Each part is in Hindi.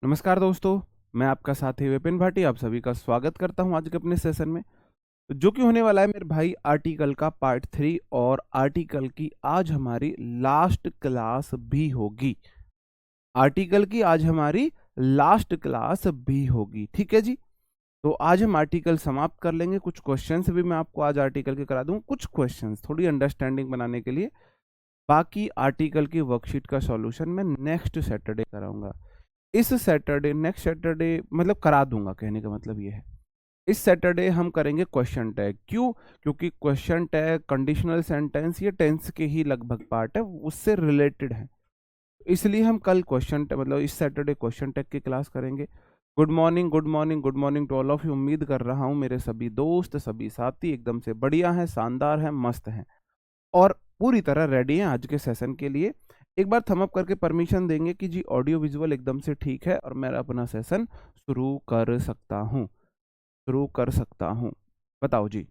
नमस्कार दोस्तों, मैं आपका साथी विपिन भाटी आप सभी का स्वागत करता हूं आज के अपने सेशन में, जो कि होने वाला है मेरे भाई आर्टिकल का पार्ट 3 और आर्टिकल की आज हमारी लास्ट क्लास भी होगी। आर्टिकल की आज हमारी लास्ट क्लास भी होगी, ठीक है जी। तो आज हम आर्टिकल समाप्त कर लेंगे। कुछ क्वेश्चंस भी मैं आपको आज आर्टिकल के करा दूं, कुछ क्वेश्चंस थोड़ी अंडरस्टैंडिंग बनाने के लिए। बाकी आर्टिकल की वर्कशीट का सॉल्यूशन मैं नेक्स्ट सैटरडे कराऊंगा। इस सैटरडे नेक्स्ट सैटरडे मतलब करा दूंगा, कहने का मतलब ये है इस सैटरडे हम करेंगे क्वेश्चन टैग। क्यों? क्योंकि क्वेश्चन टैग कंडीशनल सेंटेंस ये टेंस के ही लगभग पार्ट है, उससे रिलेटेड है। इसलिए हम कल क्वेश्चन टैग मतलब इस सैटरडे क्वेश्चन टैग की क्लास करेंगे। Good morning, good morning, good morning to all of you. उम्मीद कर रहा हूँ मेरे सभी दोस्त सभी साथी एकदम से बढ़िया हैं, शानदार हैं, मस्त हैं और पूरी तरह रेडी हैं आज के सेशन के लिए। एक बार थम अप करके परमिशन देंगे कि जी ऑडियो विजुअल एकदम से ठीक है और मैं अपना सेशन शुरू कर सकता हूँ, शुरू कर सकता हूँ। बताओ जी।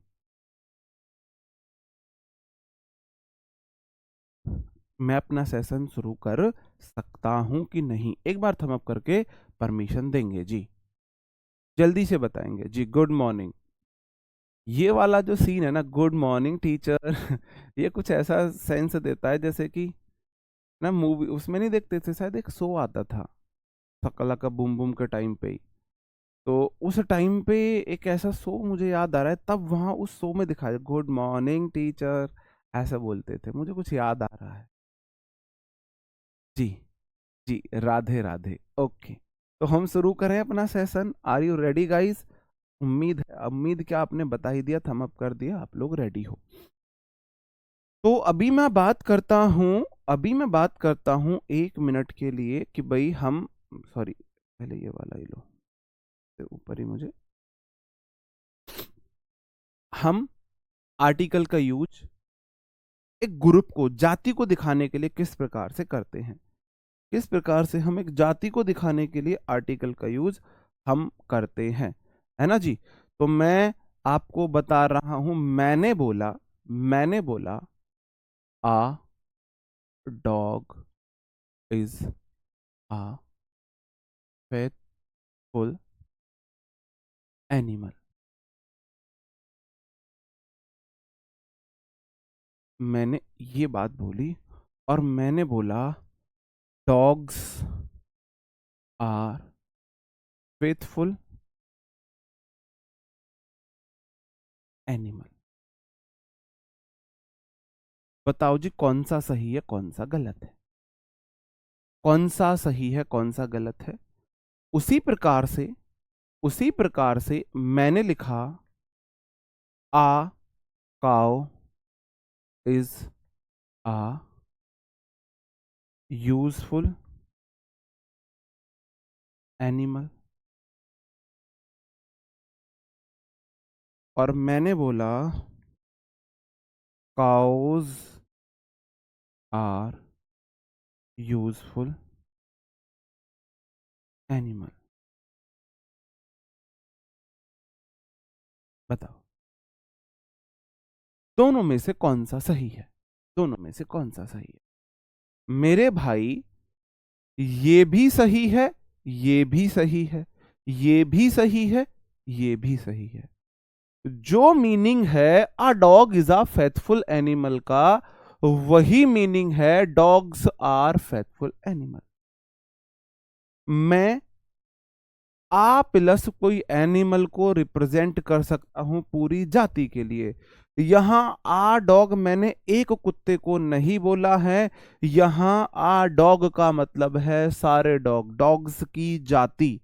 मैं अपना सेशन शुरू कर सकता हूँ कि नहीं, एक बार थम अप करके परमिशन देंगे जी। जल्दी से बताएंगे जी। गुड मॉर्निंग, ये वाला जो सीन है ना, गुड मॉर्निंग टीचर ये कुछ ऐसा सेंस देता है जैसे कि ना मूवी उसमें नहीं देखते थे, शायद एक शो आता था शकला का बूम बूम के टाइम पे ही। तो उस टाइम पे एक ऐसा शो मुझे याद आ रहा है, तब वहां उस शो में दिखाया गुड मॉर्निंग टीचर ऐसा बोलते थे, मुझे कुछ याद आ रहा है जी। जी, राधे राधे। ओके, तो हम शुरू करें अपना session. Are you ready guys? उम्मीद क्या आपने बता ही दिया, थम अप कर दिया, आप लोग रेडी हो। तो अभी मैं बात करता हूँ 1 मिनट के लिए कि भाई हम सॉरी पहले ये वाला ही लो, ऊपर ही मुझे हम आर्टिकल का यूज एक ग्रुप को जाति को दिखाने के लिए किस प्रकार से करते हैं, किस प्रकार से हम एक जाति को दिखाने के लिए आर्टिकल का यूज हम करते हैं, है ना जी। तो मैं आपको बता रहा हूं, मैंने बोला a dog is a faithful animal. मैंने ये बात बोली और मैंने बोला डॉग्स आर फेथफुल एनिमल। बताओ जी कौन सा सही है कौन सा गलत है, कौन सा सही है कौन सा गलत है। उसी प्रकार से मैंने लिखा a cow is a useful animal. और मैंने बोला काउज आर यूजफुल एनिमल। बताओ दोनों में से कौन सा सही है, दोनों में से कौन सा सही है मेरे भाई। ये भी सही है, ये भी सही है, ये भी सही है, ये भी सही है। जो मीनिंग है a dog is a faithful animal का, वही मीनिंग है डॉग्स आर फेथफुल एनिमल। मैं आ प्लस कोई एनिमल को रिप्रेजेंट कर सकता हूं पूरी जाति के लिए। यहां आ डॉग मैंने एक कुत्ते को नहीं बोला है, यहां आ डॉग का मतलब है सारे डॉग, डॉग्स की जाति।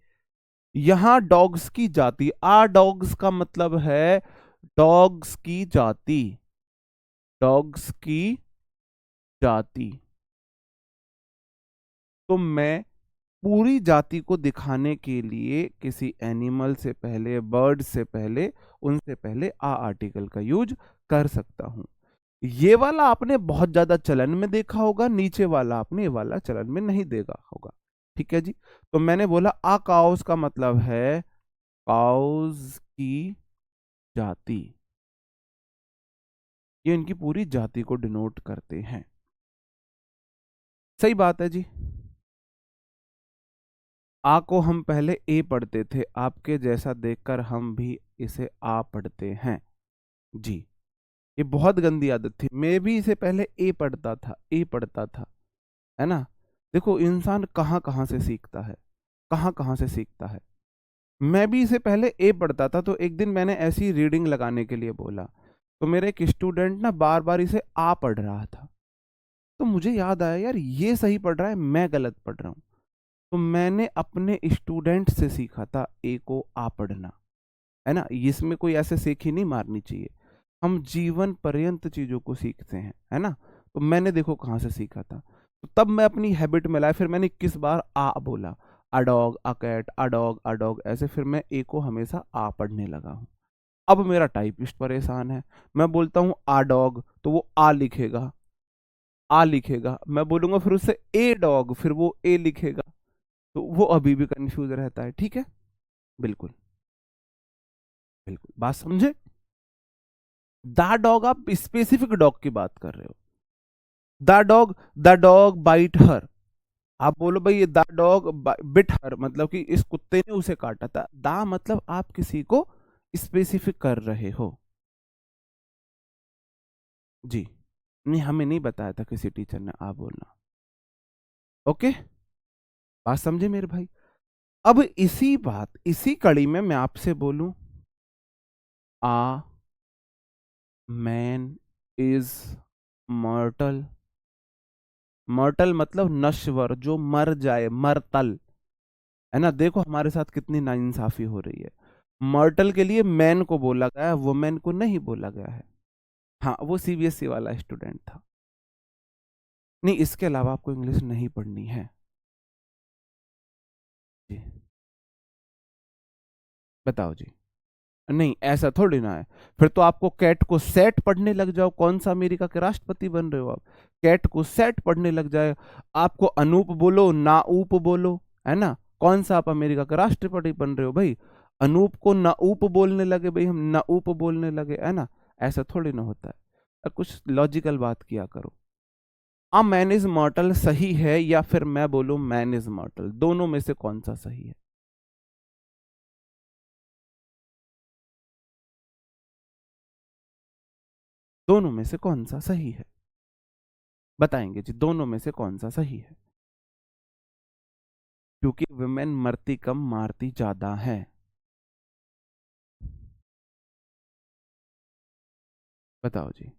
यहां डॉग्स की जाति, आ डॉग्स का मतलब है डॉग्स की जाति, डॉग्स की जाति। तो मैं पूरी जाति को दिखाने के लिए किसी एनिमल से पहले, बर्ड से पहले, उनसे पहले आ आर्टिकल का यूज कर सकता हूं। ये वाला आपने बहुत ज्यादा चलन में देखा होगा, नीचे वाला आपने ये वाला चलन में नहीं देखा होगा, ठीक है जी। तो मैंने बोला आ काउस का मतलब है काउस की जाति, ये इनकी पूरी जाति को डिनोट करते हैं। सही बात है जी। आ को हम पहले ए पढ़ते थे, आपके जैसा देखकर हम भी इसे आ पढ़ते हैं। जी, ये बहुत गंदी आदत थी। मैं भी इसे पहले ए पढ़ता था, ए पढ़ता था, है ना। देखो इंसान कहाँ कहाँ से सीखता है, कहाँ कहाँ से सीखता है। मैं भी इसे पहले ए पढ़ता था, तो एक दिन मैंने ऐसी रीडिंग लगाने के लिए बोला, तो मेरे एक स्टूडेंट ना बार बार इसे आ पढ़ रहा था। तो मुझे याद आया, यार ये सही पढ़ रहा है, मैं गलत पढ़ रहा हूँ। तो मैंने अपने स्टूडेंट से सीखा था ए को आ पढ़ना, है ना। इसमें कोई ऐसे सीख ही नहीं मारनी चाहिए, हम जीवन पर्यंत चीजों को सीखते हैं, है ना। तो मैंने देखो कहाँ से सीखा था, तो तब मैं अपनी हैबिट में लाया। फिर मैंने 21 बार आ बोला, a dog, a cat, a dog, a dog, ऐसे फिर मैं ए को हमेशा आ पढ़ने लगा हूँ। अब मेरा टाइपिस्ट परेशान है, मैं बोलता हूँ आ डॉग तो वो आ लिखेगा, आ लिखेगा। मैं बोलूंगा फिर उससे ए डॉग, फिर वो ए लिखेगा। तो वो अभी भी कंफ्यूज रहता है। ठीक है, बिल्कुल बिल्कुल, बात समझे। द डॉग, आप स्पेसिफिक डॉग की बात कर रहे हो। द डॉग बाइट हर, आप बोलो भाई ये द डॉग बिट हर, मतलब कि इस कुत्ते ने उसे काटा था। दा मतलब आप किसी को स्पेसिफिक कर रहे हो। जी, नहीं हमें नहीं बताया था किसी टीचर ने आ बोलना। ओके, बात समझे मेरे भाई। अब इसी कड़ी में मैं आपसे बोलूं, आ मैन इज मर्टल। मर्टल मतलब नश्वर, जो मर जाए, मरतल, है ना। देखो हमारे साथ कितनी नाइंसाफी हो रही है। मर्टल के लिए मैन को बोला गया है, वुमेन को नहीं बोला गया है। हाँ, वो सीबीएसई वाला स्टूडेंट था। नहीं, इसके अलावा आपको इंग्लिश नहीं पढ़नी है। जी, बताओ जी। नहीं, ऐसा थोड़ी ना है। फिर तो आपको कैट को सेट पढ़ने लग जाओ। कौन सा अमेरिका के राष्ट्रपति बन रहे हो आप, कैट को सेट पढ़ने लग जाए। आपको अनूप बोलो, नाऊप बोलो, है ना। कौन सा आप अमेरिका का राष्ट्रपति बन रहे हो भाई। अनूप को नाऊप बोलने लगे भाई, हम नाऊप बोलने लगे, है ना। ऐसा थोड़ी ना होता है। कुछ लॉजिकल बात किया करो। आ मैन इज मॉर्टल सही है, या फिर मैं बोलूं मैन इज मॉर्टल, दोनों में से कौन सा सही है। दोनों में से कौन सा सही है, बताएंगे जी, दोनों में से कौन सा सही है। क्योंकि वुमेन मरती कम मारती ज्यादा है। बताओ जी।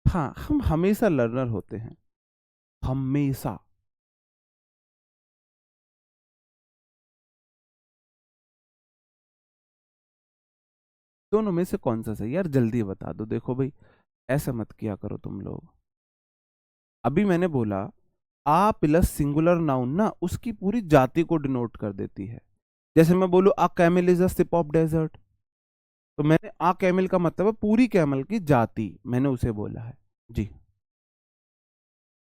हाँ, हम हमेशा लर्नर होते हैं, हमेशा। दोनों में से कौन सा सही है? यार जल्दी बता दो। देखो भाई, ऐसा मत किया करो तुम लोग। अभी मैंने बोला आ प्लस सिंगुलर नाउन ना उसकी पूरी जाति को डिनोट कर देती है। जैसे मैं बोलूं a camel is a ship of desert, तो मैंने आ कैमल का मतलब है पूरी कैमल की जाति, मैंने उसे बोला है। जी,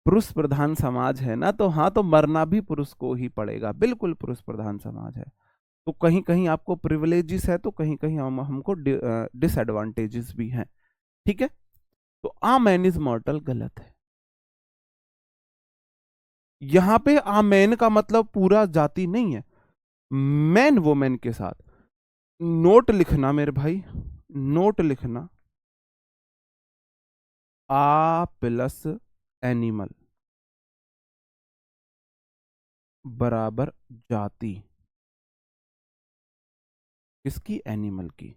पुरुष प्रधान समाज है ना, तो हाँ, तो मरना भी पुरुष को ही पड़ेगा, बिल्कुल पुरुष प्रधान समाज है। तो कहीं कहीं आपको प्रिविलेजेस है, तो कहीं कहीं हमको डिसएडवांटेजेस भी हैं। ठीक है, तो आ मैन इज मॉर्टल गलत है। यहां पे आ मैन का मतलब पूरा जाति नहीं है, मैन वोमेन के साथ। नोट लिखना मेरे भाई, नोट लिखना, आ प्लस एनिमल बराबर जाति, किसकी, एनिमल की।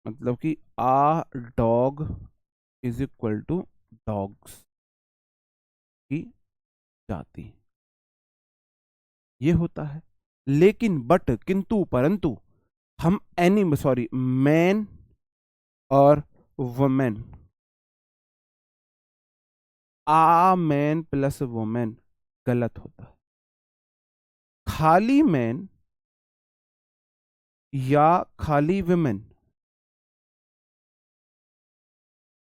मतलब कि a dog is equal to dogs की जाति, ये होता है। लेकिन बट किंतु परंतु हम एनिमल, सॉरी, मैन और वुमेन, आ मैन प्लस वुमेन गलत होता है। खाली मैन या खाली वुमेन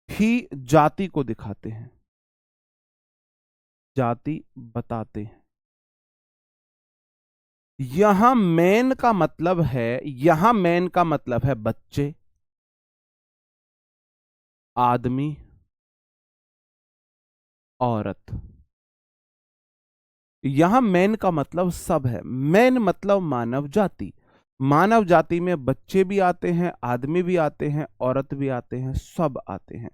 ही जाति को दिखाते हैं, जाति बताते हैं। यहां मैन का मतलब है, यहां मैन का मतलब है बच्चे, आदमी, औरत। यहां मैन का मतलब सब है। मैन मतलब मानव जाति। मानव जाति में बच्चे भी आते हैं, आदमी भी आते हैं, औरत भी आते हैं, सब आते हैं।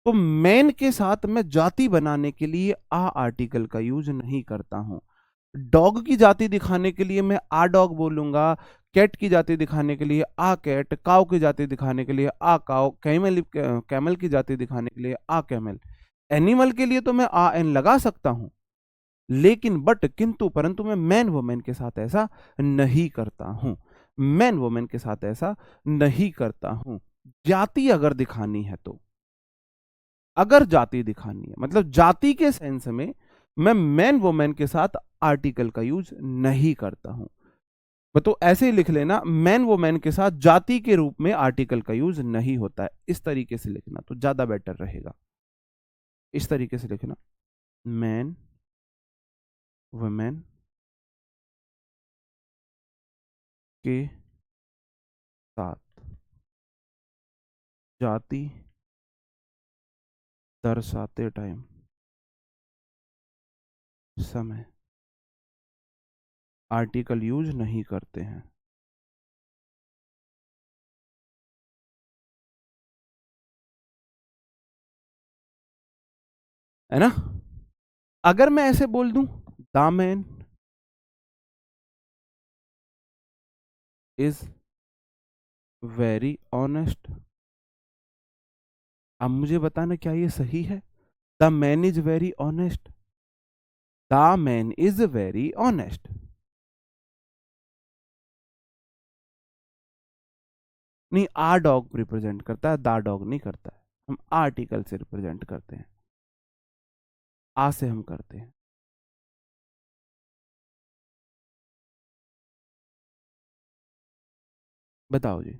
तो मैन के साथ मैं जाति बनाने के लिए आ आर्टिकल का यूज नहीं करता हूं। डॉग की जाति दिखाने के लिए मैं आ डॉग बोलूंगा, कैट की जाति दिखाने के लिए आ कैट, काउ की जाति दिखाने के लिए आ काउ, कैमल कैमल की जाति दिखाने के लिए आ कैमल। एनिमल के लिए तो मैं आ एन लगा सकता हूं, लेकिन बट किंतु परंतु मैं मैन वुमेन के साथ ऐसा नहीं करता हूं। मैन वुमेन के साथ ऐसा नहीं करता हूं। जाति अगर दिखानी है तो, अगर जाति दिखानी है मतलब जाति के सेंस में मैं मैन वुमेन के साथ आर्टिकल का यूज नहीं करता हूं। तो ऐसे ही लिख लेना, मैन वुमेन के साथ जाति के रूप में आर्टिकल का यूज नहीं होता है। इस तरीके से लिखना तो ज्यादा बेटर रहेगा। इस तरीके से लिखना, मैन वुमेन के साथ जाति दर्शाते टाइम समय आर्टिकल यूज नहीं करते हैं। है ना? अगर मैं ऐसे बोल दूं, the man is very honest, अब मुझे बताना क्या ये सही है? The man is very honest, the man is very honest. नहीं, आ डॉग रिप्रेजेंट करता है, दा डॉग नहीं करता है। हम आर्टिकल से रिप्रेजेंट करते हैं, आ से हम करते हैं। बताओ जी।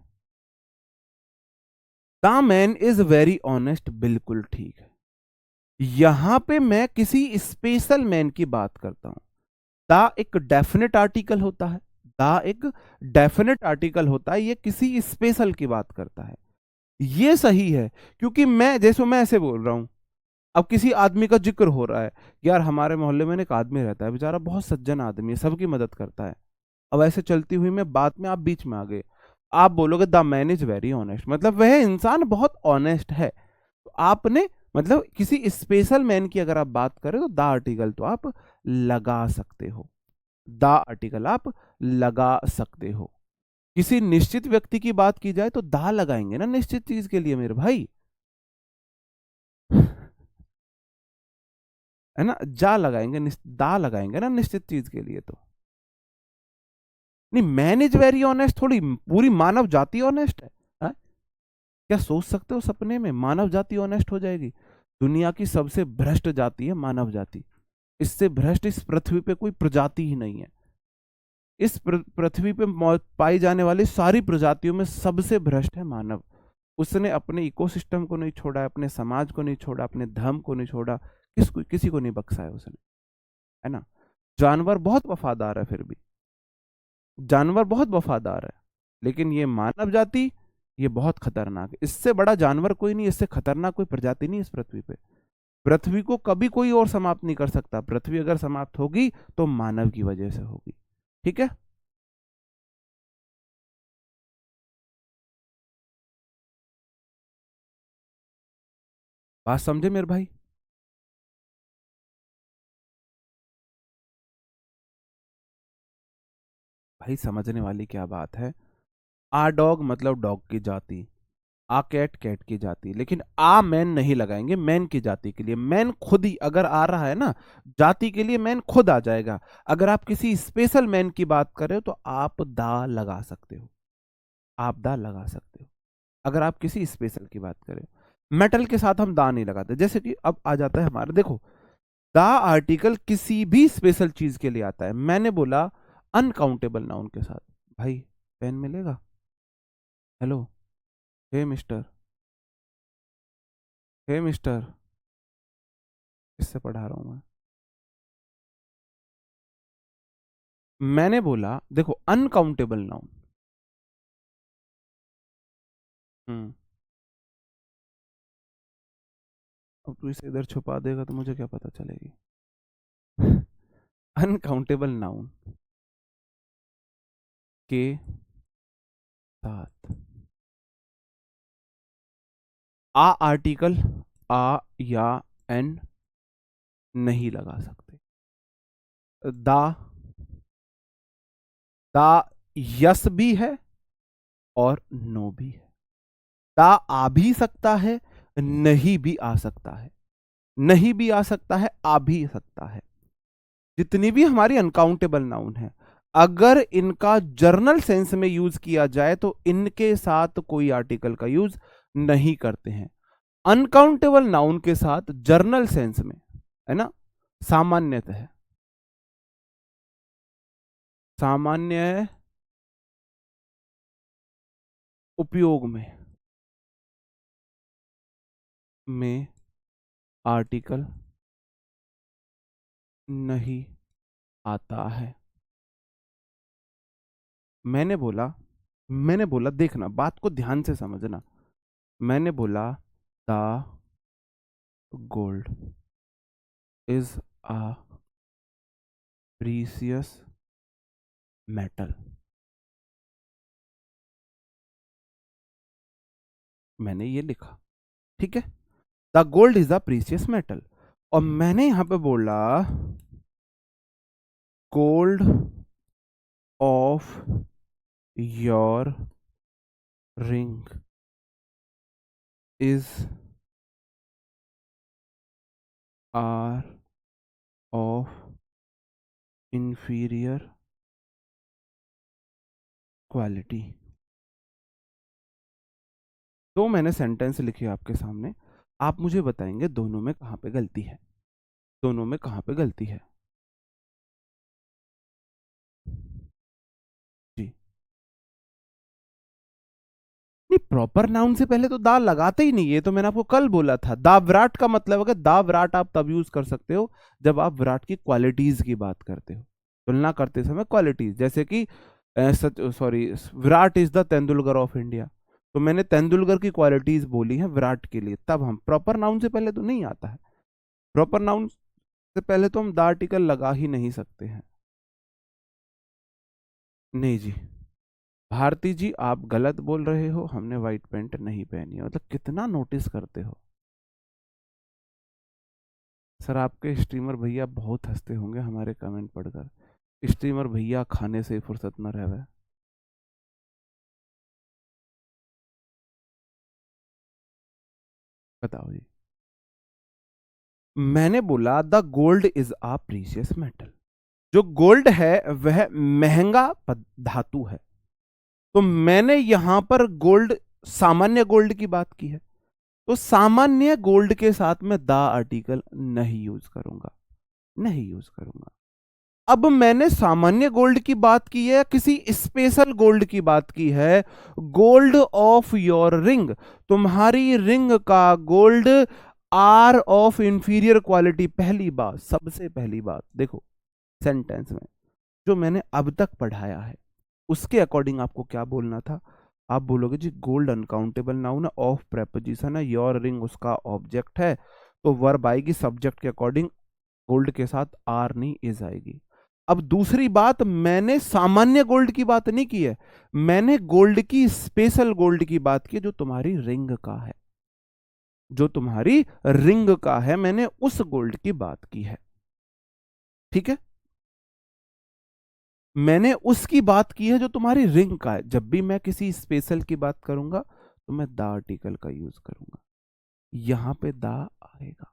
The man is very honest, बिल्कुल ठीक है। यहां पे मैं किसी स्पेशल मैन की बात करता हूं। दा एक डेफिनेट आर्टिकल होता है, दा एक डेफिनेट आर्टिकल होता है, ये किसी स्पेशल की बात करता है। ये सही है, क्योंकि मैं ऐसे बोल रहा हूं, अब किसी आदमी का जिक्र हो रहा है, यार हमारे मोहल्ले में एक आदमी रहता है, बेचारा बहुत सज्जन आदमी है, सबकी मदद करता है। अब ऐसे चलती हुई मैं बात में आप बीच में आ गए, आप बोलोगे the man is very honest, मतलब वह इंसान बहुत ऑनेस्ट है। तो आपने मतलब किसी स्पेशल मैन की अगर आप बात करें तो द आर्टिकल तो आप लगा सकते हो, द आर्टिकल आप लगा सकते हो। किसी निश्चित व्यक्ति की बात की जाए तो दा लगाएंगे ना निश्चित चीज के लिए मेरे भाई, है ना? जा लगाएंगे, दा लगाएंगे ना निश्चित चीज के लिए तो। नहीं, मैन इज वेरी ऑनेस्ट थोड़ी पूरी मानव जाति ऑनेस्ट है? क्या सोच सकते हो सपने में मानव जाति ऑनेस्ट हो जाएगी? दुनिया की सबसे भ्रष्ट जाति है मानव जाति। इससे भ्रष्ट इस पृथ्वी पे कोई प्रजाति ही नहीं है। इस पृथ्वी पे पाई जाने वाली सारी प्रजातियों में सबसे भ्रष्ट है मानव। उसने अपने इकोसिस्टम को नहीं छोड़ा, अपने समाज को नहीं छोड़ा, अपने धर्म को नहीं छोड़ा, किसी को नहीं बख्शा है उसने, है ना? जानवर बहुत वफादार है, फिर भी जानवर बहुत वफादार है, लेकिन ये मानव जाति ये बहुत खतरनाक है। इससे बड़ा जानवर कोई नहीं, इससे खतरनाक कोई प्रजाति नहीं इस पृथ्वी पे। पृथ्वी को कभी कोई और समाप्त नहीं कर सकता। पृथ्वी अगर समाप्त होगी तो मानव की वजह से होगी। ठीक है? बात समझे मेरे भाई? भाई समझने वाली क्या बात है। आ डॉग मतलब डॉग की जाति, आ कैट कैट की जाति, लेकिन आ मैन नहीं लगाएंगे मैन की जाति के लिए। मैन खुद ही अगर आ रहा है ना जाति के लिए, मैन खुद आ जाएगा। अगर आप किसी स्पेशल मैन की बात कर रहे हो तो आप दा लगा सकते हो, आप दा लगा सकते हो। अगर आप किसी स्पेशल की बात करें, मेटल के साथ हम दा नहीं लगाते। जैसे कि अब आ जाता है हमारा, देखो दा आर्टिकल किसी भी स्पेशल चीज के लिए आता है। मैंने बोला अनकाउंटेबल नाउन के साथ। भाई पेन मिलेगा? हेलो, हे मिस्टर, हे मिस्टर, किससे पढ़ा रहा हूं मैं? मैंने बोला देखो अनकाउंटेबल नाउन। हम्म अब तू इसे इधर छुपा देगा तो मुझे क्या पता चलेगी। अनकाउंटेबल नाउन के साथ आ आर्टिकल आ या एन नहीं लगा सकते। दा दा यस भी है और नो भी है। दा आ भी सकता है, नहीं भी आ सकता है, नहीं भी आ सकता है, आ भी सकता है। जितनी भी हमारी अनकाउंटेबल नाउन है, अगर इनका जर्नल सेंस में यूज किया जाए तो इनके साथ कोई आर्टिकल का यूज नहीं करते हैं। अनकाउंटेबल नाउन के साथ जर्नल सेंस में, है ना, सामान्यतः सामान्य उपयोग में आर्टिकल नहीं आता है। मैंने बोला मैंने बोला, देखना बात को ध्यान से समझना। मैंने बोला the gold is a precious metal. मैंने ये लिखा, ठीक है, the gold is a precious metal. और मैंने यहां पे बोला gold of your ring is are of inferior quality. तो मैंने सेंटेंस लिखे आपके सामने, आप मुझे बताएंगे दोनों में कहां पे गलती है, दोनों में कहां पे गलती है। जी नहीं, प्रॉपर नाउन से पहले तो दा लगाते ही नहीं, ये तो मैंने आपको कल बोला था। दा विराट का मतलब है, दा विराट आप तब यूज कर सकते हो जब आप विराट की क्वालिटीज की बात करते हो, तुलना करते समय क्वालिटीज, जैसे कि sorry, Virat is the Tendulkar of India, तो मैंने तेंदुलकर की क्वालिटीज बोली हैं विराट के लिए, तब हम प्रॉपर नाउन से पहले तो नहीं आता है। प्रॉपर नाउन से पहले तो हम द आर्टिकल लगा ही नहीं सकते हैं। नहीं जी, भारती जी आप गलत बोल रहे हो, हमने व्हाइट पैंट नहीं पहनी है। मतलब कितना नोटिस करते हो सर। आपके स्ट्रीमर भैया बहुत हंसते होंगे हमारे कमेंट पढ़कर। स्ट्रीमर भैया खाने से फुर्सत न रहे। बताओ जी। मैंने बोला the gold is a precious metal. जो गोल्ड है वह महंगा धातु है। तो मैंने यहां पर गोल्ड, सामान्य गोल्ड की बात की है, तो सामान्य गोल्ड के साथ में द आर्टिकल नहीं यूज करूंगा, नहीं यूज करूंगा। अब मैंने सामान्य गोल्ड की बात की है, किसी स्पेशल गोल्ड की बात की है। गोल्ड ऑफ योर रिंग, तुम्हारी रिंग का gold are of inferior quality. पहली बात, सबसे पहली बात देखो, सेंटेंस में जो मैंने अब तक पढ़ाया है उसके अकॉर्डिंग आपको क्या बोलना था। आप बोलोगे जी गोल्ड अनकाउंटेबल नाउन है, ऑफ प्रेपोजिशन है, योर रिंग उसका ऑब्जेक्ट है, तो वर्ब आएगी सब्जेक्ट के अकॉर्डिंग, गोल्ड के साथ आर नहीं इज आएगी। अब दूसरी बात, मैंने सामान्य गोल्ड की बात नहीं की है, मैंने गोल्ड की, स्पेशल गोल्ड की बात की जो तुम्हारी रिंग का है, जो तुम्हारी रिंग का है, मैंने उस गोल्ड की बात की है। ठीक है, मैंने उसकी बात की है जो तुम्हारी रिंग का है। जब भी मैं किसी स्पेशल की बात करूंगा तो मैं द आर्टिकल का यूज करूंगा, यहां पे द आएगा।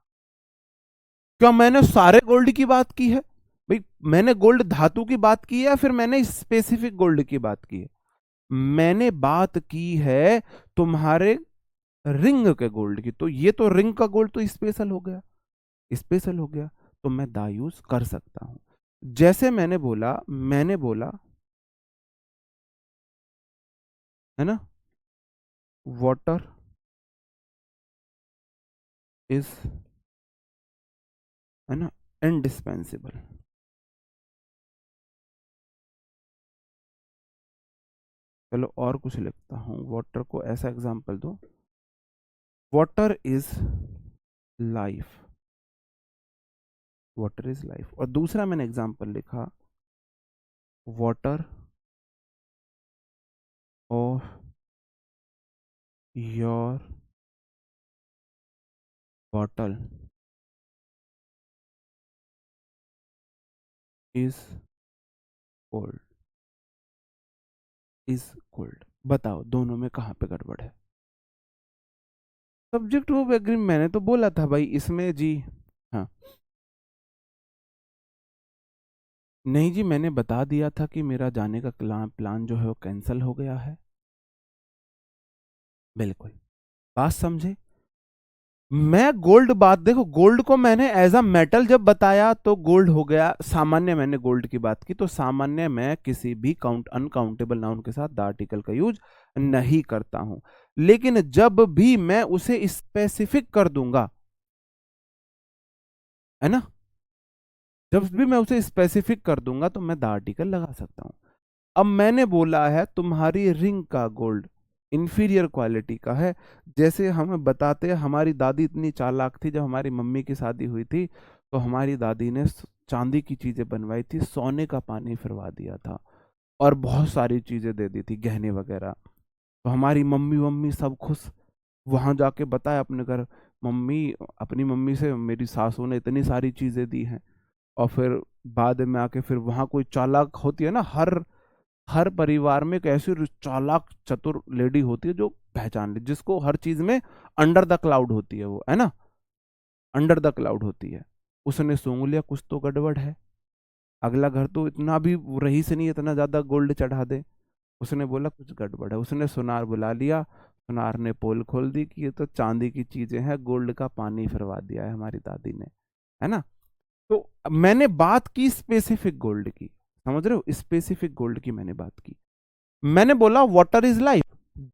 क्या मैंने सारे गोल्ड की बात की है भाई? मैंने गोल्ड धातु की बात की है या फिर मैंने स्पेसिफिक गोल्ड की बात की है? मैंने बात की है तुम्हारे रिंग के गोल्ड की, तो ये तो रिंग का गोल्ड तो स्पेशल हो गया, स्पेशल हो गया, तो मैं दा यूज कर सकता हूं। जैसे मैंने बोला है ना, वाटर इज, है ना, इंडिस्पेंसिबल। चलो और कुछ लिखता हूं, वाटर को ऐसा एग्जांपल दो, water is life, water is life. और दूसरा मैंने एग्जांपल लिखा, water of your bottle is cold, is cold. बताओ दोनों में कहाँ पे गड़बड़ है? सब्जेक्ट वर्ब एग्रीमेंट मैंने तो बोला था भाई इसमें जी। हाँ, नहीं जी, मैंने बता दिया था कि मेरा जाने का प्लान जो है वो कैंसिल हो गया है। बिल्कुल, बात समझे। मैं गोल्ड, बात देखो, गोल्ड को मैंने एज अ मेटल जब बताया तो गोल्ड हो गया सामान्य। मैंने गोल्ड की बात की तो सामान्य, मैं किसी भी अनकाउंटेबल नाउन के साथ द आर्टिकल का यूज नहीं करता हूं। लेकिन जब भी मैं उसे स्पेसिफिक कर दूंगा, है ना, जब भी मैं उसे स्पेसिफिक कर दूंगा तो मैं द आर्टिकल लगा सकता हूं। अब मैंने बोला है तुम्हारी रिंग का गोल्ड इंफीरियर क्वालिटी का है। जैसे हमें बताते हैं, हमारी दादी इतनी चालाक थी, जब हमारी मम्मी की शादी हुई थी तो हमारी दादी ने चांदी की चीजें बनवाई थी, सोने का पानी फिरवा दिया था और बहुत सारी चीजें दे दी थी, गहने वगैरह। तो हमारी मम्मी मम्मी सब खुश। वहां जाके बताया अपने घर, मम्मी, अपनी मम्मी से, मेरी सासू ने इतनी सारी चीजें दी हैं। और फिर बाद में आके फिर वहां कोई चालाक होती है ना, हर हर परिवार में एक ऐसी चालाक चतुर लेडी होती है जो पहचान ले, जिसको हर चीज में अंडर द क्लाउड होती है, वो है ना, अंडर द क्लाउड होती है। उसने सूंघ लिया कुछ तो गड़बड़ है। अगला घर तो इतना भी रईस नहीं इतना ज्यादा गोल्ड चढ़ा दे। उसने बोला कुछ गड़बड़ है, उसने सुनार बुला लिया। सुनार ने पोल खोल दी कि ये तो चांदी की चीजें हैं, गोल्ड का पानी फिरवा दिया है हमारी दादी ने, है ना। तो मैंने बात की स्पेसिफिक गोल्ड की, समझ रहे हो, स्पेसिफिक गोल्ड की मैंने बात की। मैंने बोला वाटर इज लाइफ,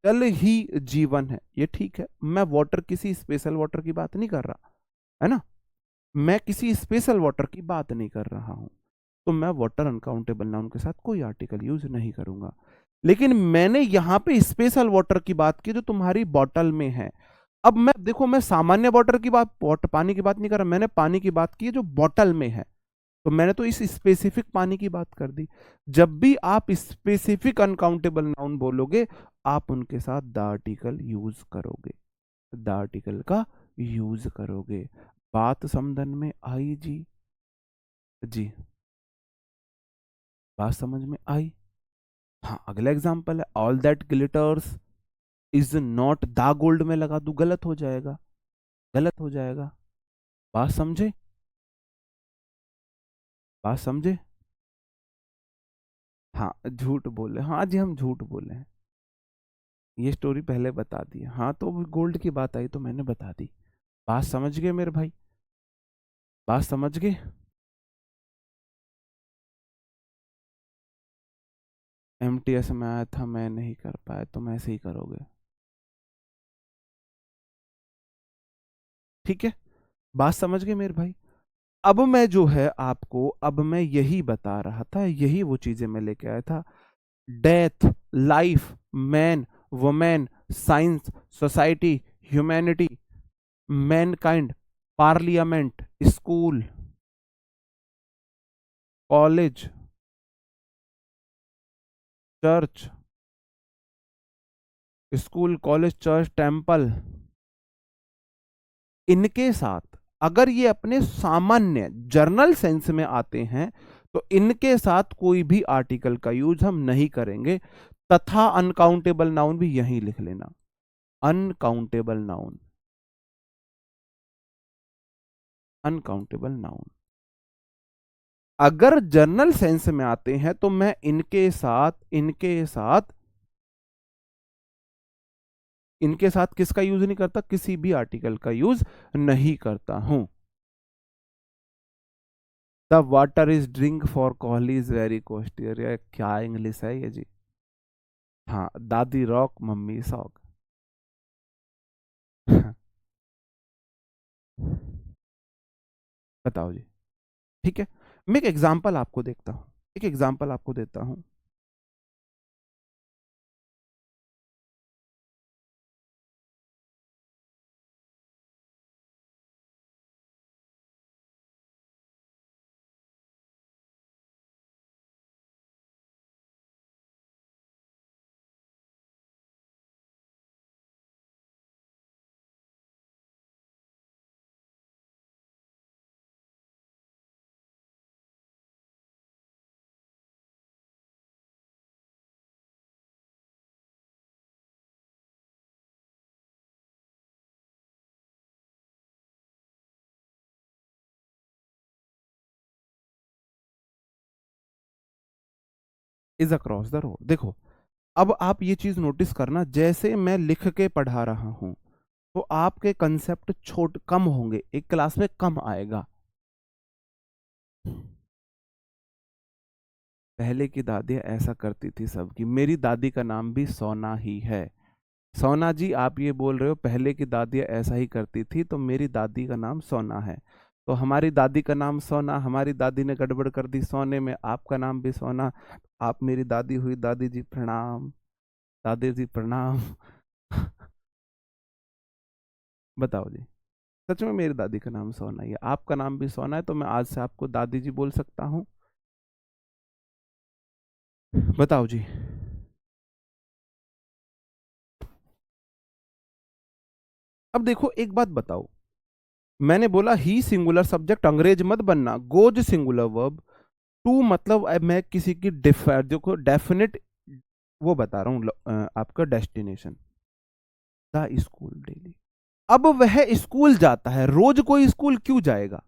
जल ही जीवन है, ये ठीक है। मैं वाटर, किसी स्पेशल वाटर की बात नहीं कर रहा, है ना, मैं किसी स्पेशल वाटर की बात नहीं कर रहा हूं। तो मैं वाटर अनकाउंटेबल नाउन के साथ कोई आर्टिकल यूज नहीं करूंगा। लेकिन मैंने यहां पे स्पेशल वाटर की बात की जो तुम्हारी बॉटल में है। अब मैं देखो, मैं सामान्य वाटर की बात, पानी की बात नहीं कर रहा, मैंने पानी की बात की है जो बॉटल में है। तो मैंने तो इस स्पेसिफिक पानी की बात कर दी। जब भी आप स्पेसिफिक अनकाउंटेबल नाउन बोलोगे, आप उनके साथ द आर्टिकल यूज करोगे, द आर्टिकल का यूज करोगे। बात समझन में आई जी? जी, बात समझ में आई। हाँ, अगला एग्जांपल है, all that glitters is not the gold में लगा दूं, गलत हो जाएगा, गलत हो जाएगा। बात समझे, बात समझे। हाँ, झूठ बोले, हाँ जी, हम झूठ बोले हैं। ये स्टोरी पहले बता दी, हाँ, तो गोल्ड की बात आई तो मैंने बता दी। बात समझ गए मेरे भाई, बात समझ गए। एमटीएस में आया था, मैं नहीं कर पाया, तुम ऐसे ही करोगे, ठीक है। बात समझ गए मेरे भाई। अब मैं जो है आपको, अब मैं यही बता रहा था, यही वो चीजें मैं लेके आया था। Death, life, man, women, science, society, humanity, Mankind, parliament, school, college, church, school, college, church, temple, इनके साथ अगर ये अपने सामान्य जर्नल सेंस में आते हैं तो इनके साथ कोई भी आर्टिकल का यूज हम नहीं करेंगे। तथा अनकाउंटेबल नाउन भी यहीं लिख लेना, अनकाउंटेबल नाउन, अनकाउंटेबल नाउन अगर जर्नल सेंस में आते हैं तो मैं इनके साथ किसका यूज नहीं करता, किसी भी आर्टिकल का यूज नहीं करता हूं। The water is drink for Kohli is very costly, अरे क्या इंग्लिश है ये जी। हाँ, दादी रॉक, मम्मी सॉक। बताओ जी, ठीक है। मैं एक एग्जांपल आपको देखता हूं, एक एग्जांपल आपको देता हूं। Is across the road. देखो, अब आप ये चीज नोटिस करना, जैसे मैं लिख के पढ़ा रहा हूं तो आपके कंसेप्ट छोट कम होंगे, एक क्लास में कम आएगा। पहले की दादियां ऐसा करती थी सबकी, मेरी दादी का नाम भी सोना ही है। सोना जी, आप ये बोल रहे हो पहले की दादियां ऐसा ही करती थी, तो मेरी दादी का नाम सोना है। तो हमारी दादी का नाम सोना, हमारी दादी ने गड़बड़ कर दी सोने में, आपका नाम भी सोना, आप मेरी दादी हुई। दादी जी प्रणाम, दादी जी प्रणाम। बताओ जी, सच में मेरी दादी का नाम सोना ही है, आपका नाम भी सोना है, तो मैं आज से आपको दादी जी बोल सकता हूँ? बताओ जी। अब देखो एक बात बताओ, मैंने बोला ही सिंगुलर सब्जेक्ट, अंग्रेज मत बनना, गोज सिंगुलर वर्ब, टू मतलब मैं किसी की देखो डेफिनेट वो बता रहा हूँ, आपका डेस्टिनेशन, द स्कूल डेली। अब वह स्कूल जाता है, रोज कोई स्कूल क्यों जाएगा?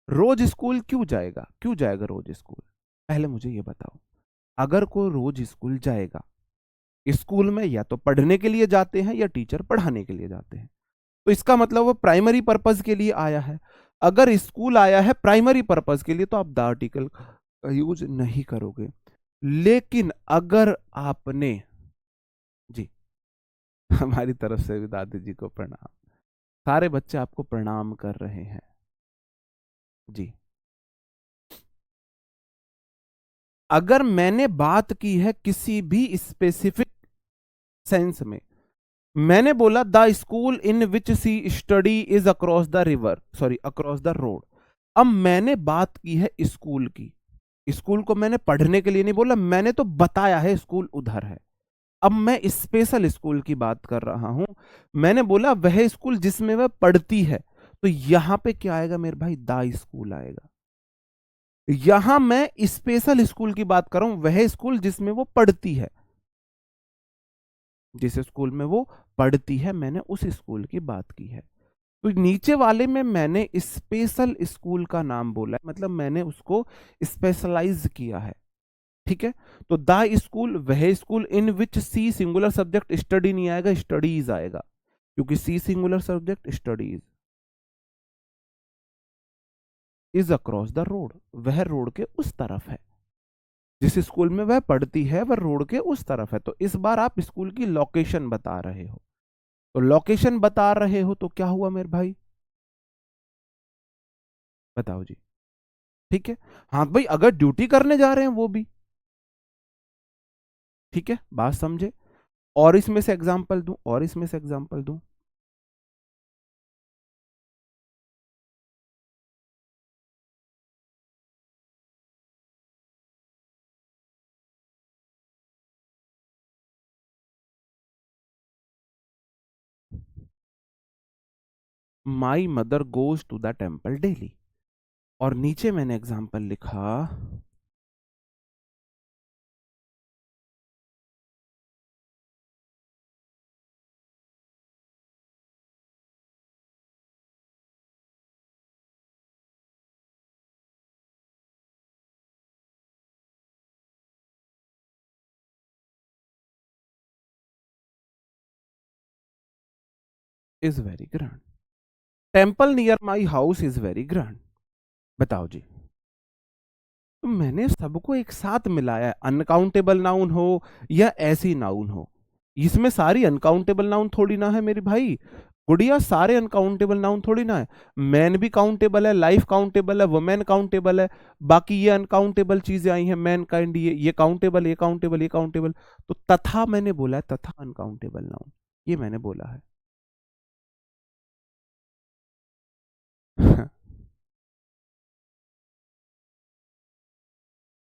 रोज स्कूल क्यों जाएगा? क्यों जाएगा रोज स्कूल? पहले मुझे ये बताओ, अगर कोई रोज स्कूल जाएगा, स्कूल में या तो पढ़ने के लिए जाते हैं या टीचर पढ़ाने के लिए जाते हैं, तो इसका मतलब वो प्राइमरी पर्पज के लिए आया है। अगर स्कूल आया है प्राइमरी पर्पज के लिए तो आप द आर्टिकल का यूज नहीं करोगे। लेकिन अगर आपने, जी, हमारी तरफ से भी दादी जी को प्रणाम, सारे बच्चे आपको प्रणाम कर रहे हैं जी। अगर मैंने बात की है किसी भी स्पेसिफिक सेंस में, मैंने बोला the school in which she study is across the river, sorry across the road. अब मैंने बात की है स्कूल की, स्कूल को मैंने पढ़ने के लिए नहीं बोला, मैंने तो बताया है स्कूल उधर है। अब मैं स्पेशल स्कूल की बात कर रहा हूं, मैंने बोला वह स्कूल जिसमें वह पढ़ती है, तो यहां पे क्या आएगा मेरे भाई? द स्कूल आएगा। यहां मैं स्पेशल स्कूल की बात कर रहा हूं, वह स्कूल जिसमें वो पढ़ती है, जिस स्कूल में वो पढ़ती है, मैंने उस स्कूल की बात की है। तो नीचे वाले में मैंने स्पेशल स्कूल का नाम बोला है, मतलब मैंने उसको स्पेशलाइज किया है। ठीक है, तो द स्कूल वह school in which C singular subject study नहीं आएगा, स्टडीज आएगा, क्योंकि C singular subject studies is across the road, वह रोड के उस तरफ है, जिस स्कूल में वह पढ़ती है वह रोड के उस तरफ है। तो इस बार आप स्कूल की लोकेशन बता रहे हो, तो लोकेशन बता रहे हो तो क्या हुआ मेरे भाई? बताओ जी। ठीक है, हाँ भाई, अगर ड्यूटी करने जा रहे हैं वो भी ठीक है, बात समझे। और इसमें से एग्जांपल दूं, और इसमें से एग्जांपल दूं, my mother goes to the temple daily, और नीचे मैंने एग्जांपल लिखा, is very grand, temple near my house is very grand. बताओ जी। तो मैंने सबको एक साथ मिलाया है, अनकाउंटेबल नाउन हो या ऐसी नाउन हो, इसमें सारी अनकाउंटेबल नाउन थोड़ी ना है मेरी भाई गुड़िया, सारे अनकाउंटेबल नाउन थोड़ी ना है। मैन भी काउंटेबल है, लाइफ काउंटेबल है, वुमेन काउंटेबल है, बाकी ये अनकाउंटेबल चीजें आई हैं, मैन काइंड, ये काउंटेबल, ये काउंटेबल, ये काउंटेबल। तो तथा मैंने बोला है, तथा अनकाउंटेबल नाउन, ये मैंने बोला है।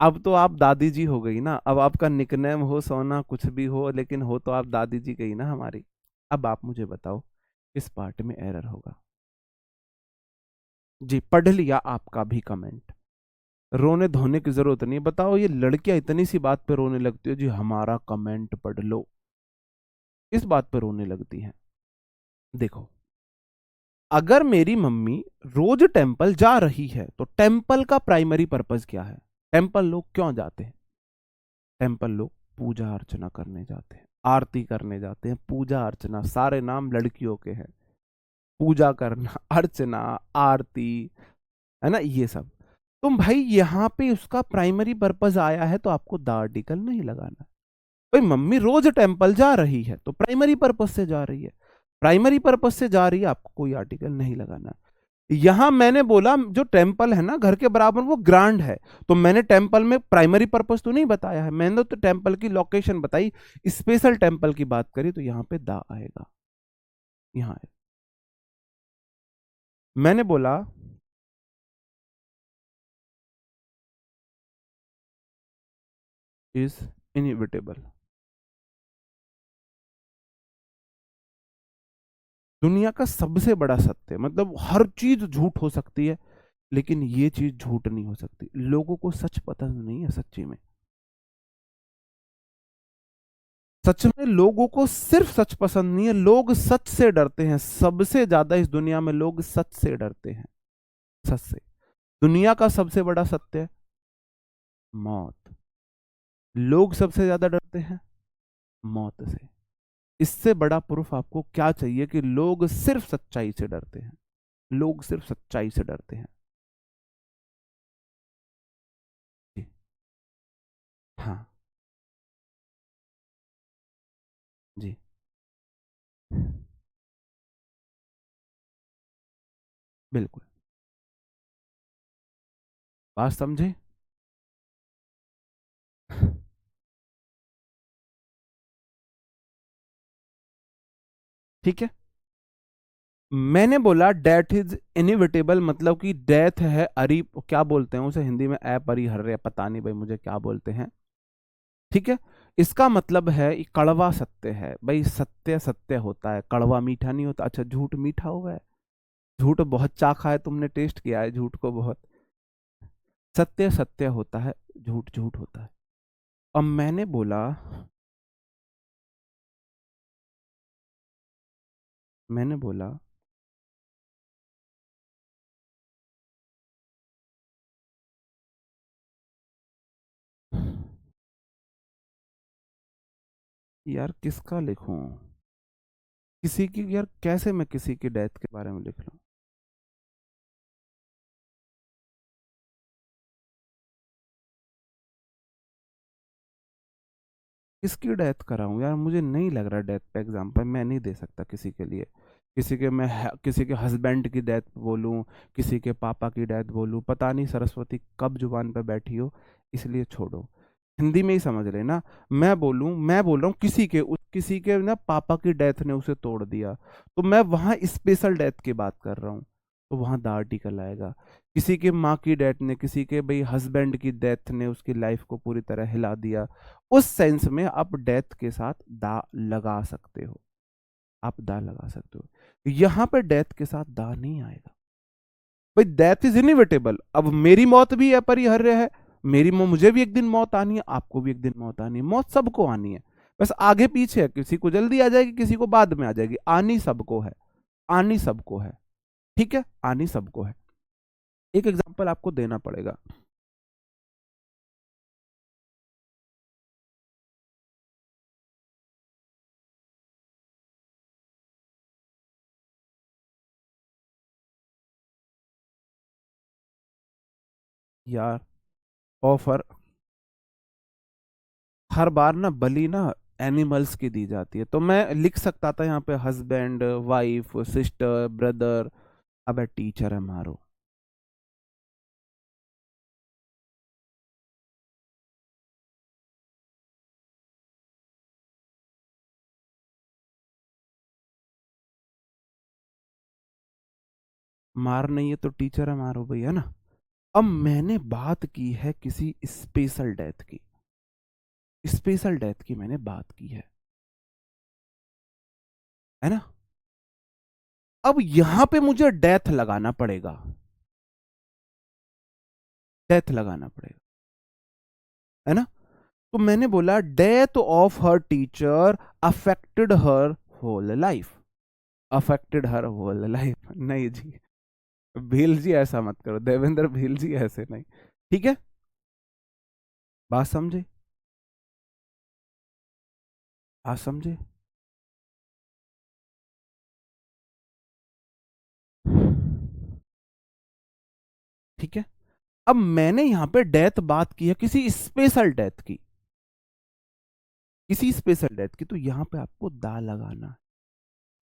अब तो आप दादी जी हो गई ना, अब आपका निकनेम हो सोना, कुछ भी हो, लेकिन हो तो आप दादी जी गई ना हमारी। अब आप मुझे बताओ इस पार्ट में एरर होगा? जी, पढ़ लिया आपका भी कमेंट, रोने धोने की जरूरत नहीं। बताओ ये लड़कियां इतनी सी बात पे रोने लगती है, जी हमारा कमेंट पढ़ लो, इस बात पे रोने लगती हैं। देखो, अगर मेरी मम्मी रोज टेंपल जा रही है तो टेंपल का प्राइमरी पर्पस क्या है? टेंपल लोग क्यों जाते हैं? टेम्पल लोग पूजा अर्चना करने जाते हैं, आरती करने जाते हैं। पूजा अर्चना सारे नाम लड़कियों के हैं, पूजा करना, अर्चना, आरती, है ना, ये सब। तुम भाई यहाँ पे उसका प्राइमरी पर्पस आया है तो आपको द आर्टिकल नहीं लगाना। भाई मम्मी रोज टेम्पल जा रही है तो प्राइमरी पर्पस से जा रही है, प्राइमरी पर्पस से जा रही है, आपको कोई आर्टिकल नहीं लगाना। यहां मैंने बोला जो टेम्पल है ना घर के बराबर वो ग्रांड है, तो मैंने टेम्पल में प्राइमरी पर्पस तो नहीं बताया है, मैंने तो टेम्पल की लोकेशन बताई, स्पेशल टेम्पल की बात करी तो यहां पे द आएगा। यहां है। मैंने बोला इज इनएविटेबल। दुनिया का सबसे बड़ा सत्य, मतलब हर चीज झूठ हो सकती है लेकिन ये चीज झूठ नहीं हो सकती। लोगों को सच पसंद नहीं है सच्ची में। सच में लोगों को सिर्फ सच पसंद नहीं है, लोग सच से डरते हैं। सबसे ज्यादा इस दुनिया में लोग सच से डरते हैं, सच से। दुनिया का सबसे बड़ा सत्य है मौत। लोग सबसे ज्यादा डरते हैं मौत से। इससे बड़ा प्रूफ आपको क्या चाहिए कि लोग सिर्फ सच्चाई से डरते हैं, लोग सिर्फ सच्चाई से डरते हैं। जी। हाँ। जी। बिल्कुल। बात समझे? ठीक है। मैंने बोला डेथ इज इनविटेबल, मतलब कि डेथ है अरी, क्या बोलते हैं उसे हिंदी में, अपरिहार्य, पता नहीं भाई मुझे क्या बोलते हैं। ठीक है। इसका मतलब है ये कड़वा सत्य है भाई, सत्य सत्य होता है, कड़वा मीठा नहीं होता। अच्छा झूठ मीठा हुआ है? झूठ बहुत चाखा है तुमने, टेस्ट किया है झूठ को बहुत। सत्य सत्य होता है, झूठ झूठ होता है। अब मैंने बोला, मैंने बोला यार किसका लिखूं, किसी की यार, कैसे मैं किसी की डेथ के बारे में लिख लूं? किसकी डेथ कराऊं यार, मुझे नहीं लग रहा डेथ पे एग्जाम्पल मैं नहीं दे सकता किसी के लिए। किसी के मैं किसी के हस्बैंड की डेथ बोलूं, किसी के पापा की डेथ बोलूं, पता नहीं सरस्वती कब जुबान पे बैठी हो, इसलिए छोड़ो। हिंदी में ही समझ रहे ना। मैं बोल रहा हूँ किसी के ना पापा की डेथ ने उसे तोड़ दिया, तो मैं वहां स्पेशल डेथ की बात कर रहा हूँ, तो वहां द आर्टिकल आएगा। किसी के माँ की डेथ ने, किसी के भाई हस्बैंड की डेथ ने उसकी लाइफ को पूरी तरह हिला दिया, उस सेंस में आप डेथ के साथ दा लगा सकते हो, आप दा लगा सकते हो। यहां पे डेथ के साथ दा नहीं आएगा। भाई डेथ इज इनएविटेबल, अब मेरी मौत भी अपरिहार्य है, मुझे भी एक दिन मौत आनी है, आपको भी एक दिन मौत आनी है, मौत सबको आनी है। बस आगे पीछे है, किसी को जल्दी आ जाएगी, किसी को बाद में आ जाएगी, आनी सबको है, आनी सबको है। ठीक है, आनी सबको है। एक एग्जांपल आपको देना पड़ेगा। यार ऑफर हर बार ना बलि ना एनिमल्स की दी जाती है, तो मैं लिख सकता था यहाँ पे हस्बैंड, वाइफ, सिस्टर, ब्रदर। अबे टीचर है मारो। मार नहीं है तो टीचर है मारो भाई, है ना। अब मैंने बात की है किसी स्पेशल डेथ की, स्पेशल डेथ की मैंने बात की है ना। अब यहां पे मुझे डेथ लगाना पड़ेगा, डेथ लगाना पड़ेगा, है ना। तो मैंने बोला death of her teacher affected her whole life, affected her whole life नहीं जी, भील जी ऐसा मत करो, देवेंद्र भील जी ऐसे नहीं। ठीक है, बात समझे? आज समझे? ठीक है। अब मैंने यहां पे डेथ बात की है किसी स्पेशल डेथ की, किसी स्पेशल डेथ की, तो यहां पे आपको दा लगाना है,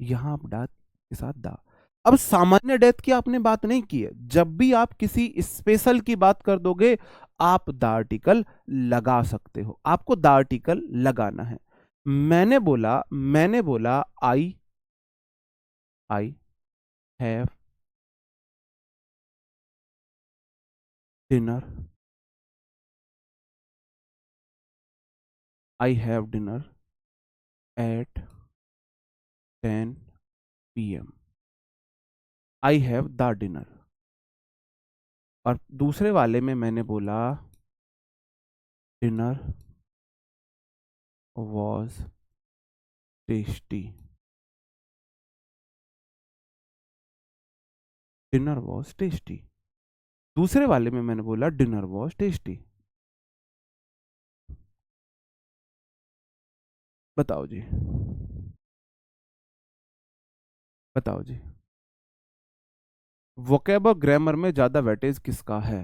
यहां आप डा के साथ दा। अब सामान्य डेथ की आपने बात नहीं की है, जब भी आप किसी स्पेशल की बात कर दोगे आप द आर्टिकल लगा सकते हो, आपको द आर्टिकल लगाना है। मैंने बोला I have dinner, I have dinner eight 10 PM, I have the dinner. और दूसरे वाले में मैंने बोला dinner was tasty, dinner was tasty. दूसरे वाले में मैंने बोला डिनर वॉज टेस्टी। बताओ जी, बताओ जी, वोकेब और ग्रामर में ज्यादा वेटेज किसका है?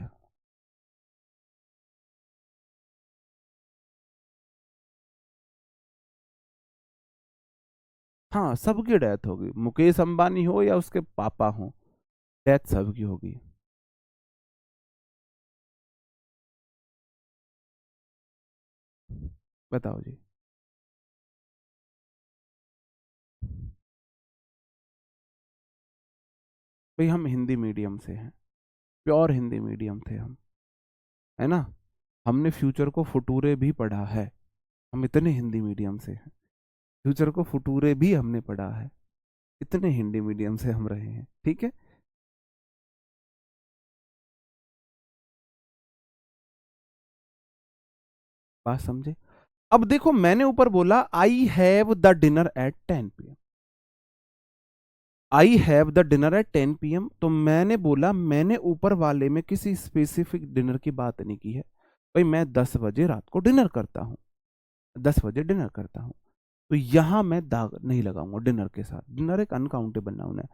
हाँ, सबकी डेथ होगी, मुकेश अंबानी हो या उसके पापा हो, डेथ सबकी होगी। बताओ जी। भाई हम हिंदी मीडियम से हैं, प्योर हिंदी मीडियम थे हम, है ना। हमने फ्यूचर को फुटूरे भी पढ़ा है, हम इतने हिंदी मीडियम से हैं, फ्यूचर को फुटूरे भी हमने पढ़ा है, इतने हिंदी मीडियम से हम रहे हैं, ठीक है। बात समझे? अब देखो मैंने ऊपर बोला I have the dinner eight 10 PM, I have the dinner eight 10 PM, तो मैंने बोला, मैंने ऊपर वाले में किसी स्पेसिफिक डिनर की बात नहीं की है। भाई मैं 10 बजे रात को डिनर करता हूँ, 10 बजे डिनर करता हूँ, तो यहां मैं दाग नहीं लगाऊंगा डिनर के साथ, डिनर एक अनकाउंटेबल नाउन है।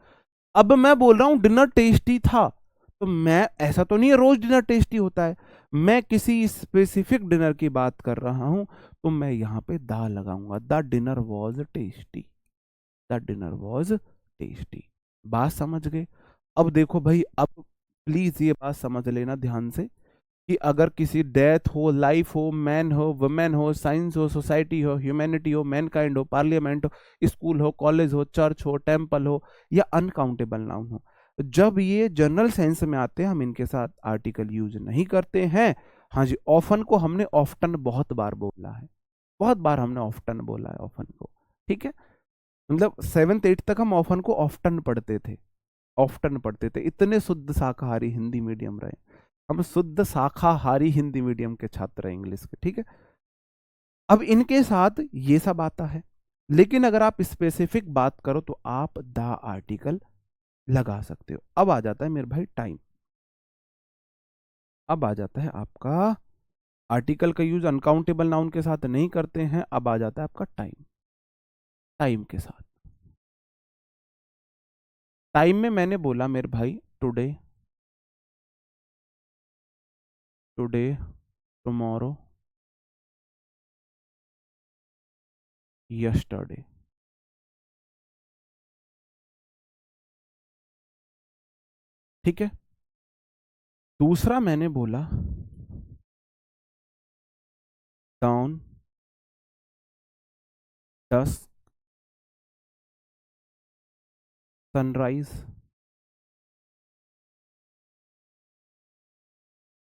अब मैं बोल रहा हूं डिनर टेस्टी था, तो मैं, ऐसा तो नहीं है रोज डिनर टेस्टी होता है, मैं किसी स्पेसिफिक डिनर की बात कर रहा हूं, तो मैं यहां पे दा लगाऊंगा, the dinner was tasty, the dinner was tasty. बात समझ गए? अब देखो भाई, अब प्लीज ये बात समझ लेना ध्यान से, कि अगर किसी डेथ हो, लाइफ हो, मैन हो, वुमेन हो, साइंस हो, सोसाइटी हो, ह्यूमैनिटी हो, मैनकाइंड हो, पार्लियामेंट हो, स्कूल हो, कॉलेज हो, चर्च हो, टेम्पल हो, या अनकाउंटेबल नाउन हो, जब ये जनरल सेंस में आते हैं हम इनके साथ आर्टिकल यूज नहीं करते हैं। हाँ जी, ऑफन को हमने ऑफ्टन बहुत बार बोला है, बहुत बार हमने ऑफ्टन बोला है ऑफन को, ठीक है। मतलब 7th 8th तक हम ऑफन को ऑफ्टन पढ़ते थे, ऑफ्टन पढ़ते थे, इतने शुद्ध शाकाहारी हिंदी मीडियम रहे, हम शुद्ध शाकाहारी हिंदी मीडियम के छात्र हैं इंग्लिश के, ठीक है। अब इनके साथ ये सब आता है, लेकिन अगर आप स्पेसिफिक बात करो तो आप द आर्टिकल लगा सकते हो। अब आ जाता है मेरे भाई टाइम, अब आ जाता है आपका आर्टिकल का यूज अनकाउंटेबल नाउन के साथ नहीं करते हैं, अब आ जाता है आपका टाइम, टाइम के साथ। टाइम में मैंने बोला मेरे भाई टुडे, टुडे, टुमारो, यस्टरडे, ठीक है। दूसरा मैंने बोला डाउन, डस्ट, सनराइज,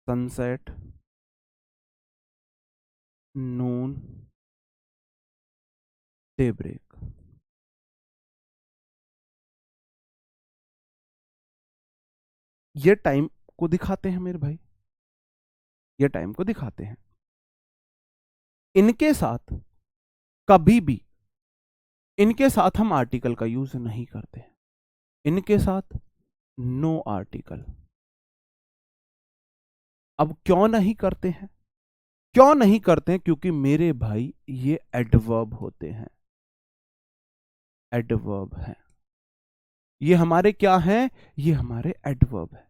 सनसेट, नून, डे ब्रेक। ये टाइम को दिखाते हैं मेरे भाई, ये टाइम को दिखाते हैं। इनके साथ कभी भी, इनके साथ हम आर्टिकल का यूज नहीं करते, इनके साथ नो आर्टिकल। अब क्यों नहीं करते हैं? क्यों नहीं करते हैं? क्योंकि मेरे भाई ये एडवर्ब होते हैं, एडवर्ब हैं। ये हमारे क्या हैं? ये हमारे एडवर्ब है।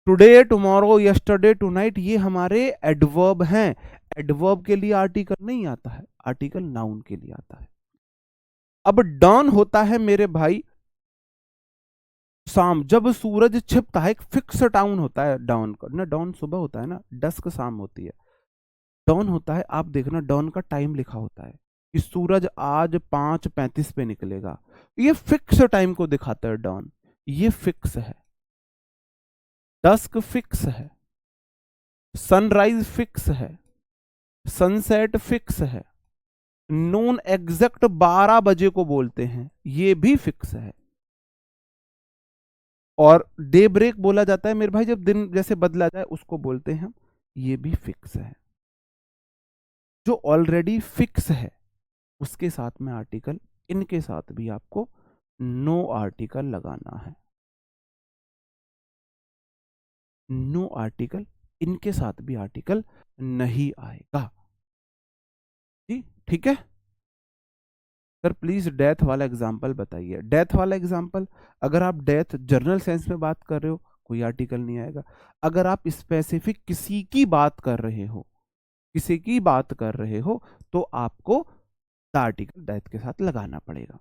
टुडे, टुमारो, यस्टरडे, टुनाइट, ये हमारे एडवर्ब हैं। एडवर्ब के लिए आर्टिकल नहीं आता है, आर्टिकल नाउन के लिए आता है। अब डॉन होता है मेरे भाई शाम, जब सूरज छिपता है, एक फिक्स टाउन होता है डॉन का ना। डॉन सुबह होता है ना, डस्क शाम होती है। डॉन होता है, आप देखना डॉन का टाइम लिखा होता है कि सूरज आज 5:35 पे निकलेगा। ये फिक्स टाइम को दिखाता है डॉन, ये फिक्स है। डस्क फिक्स है, सनराइज फिक्स है, सनसेट फिक्स है, नून एग्जैक्ट 12 बजे को बोलते हैं, ये भी फिक्स है। और डे ब्रेक बोला जाता है मेरे भाई, जब दिन जैसे बदला जाए उसको बोलते हैं हम, ये भी फिक्स है। जो ऑलरेडी फिक्स है उसके साथ में आर्टिकल, इनके साथ भी आपको नो आर्टिकल लगाना है। नो आर्टिकल, इनके साथ भी आर्टिकल नहीं आएगा जी। ठीक है सर, प्लीज डेथ वाला एग्जांपल बताइए। डेथ वाला एग्जांपल, अगर आप डेथ जनरल सेंस में बात कर रहे हो कोई आर्टिकल नहीं आएगा। अगर आप स्पेसिफिक किसी की बात कर रहे हो, किसी की बात कर रहे हो, तो आपको द आर्टिकल डेथ के साथ लगाना पड़ेगा।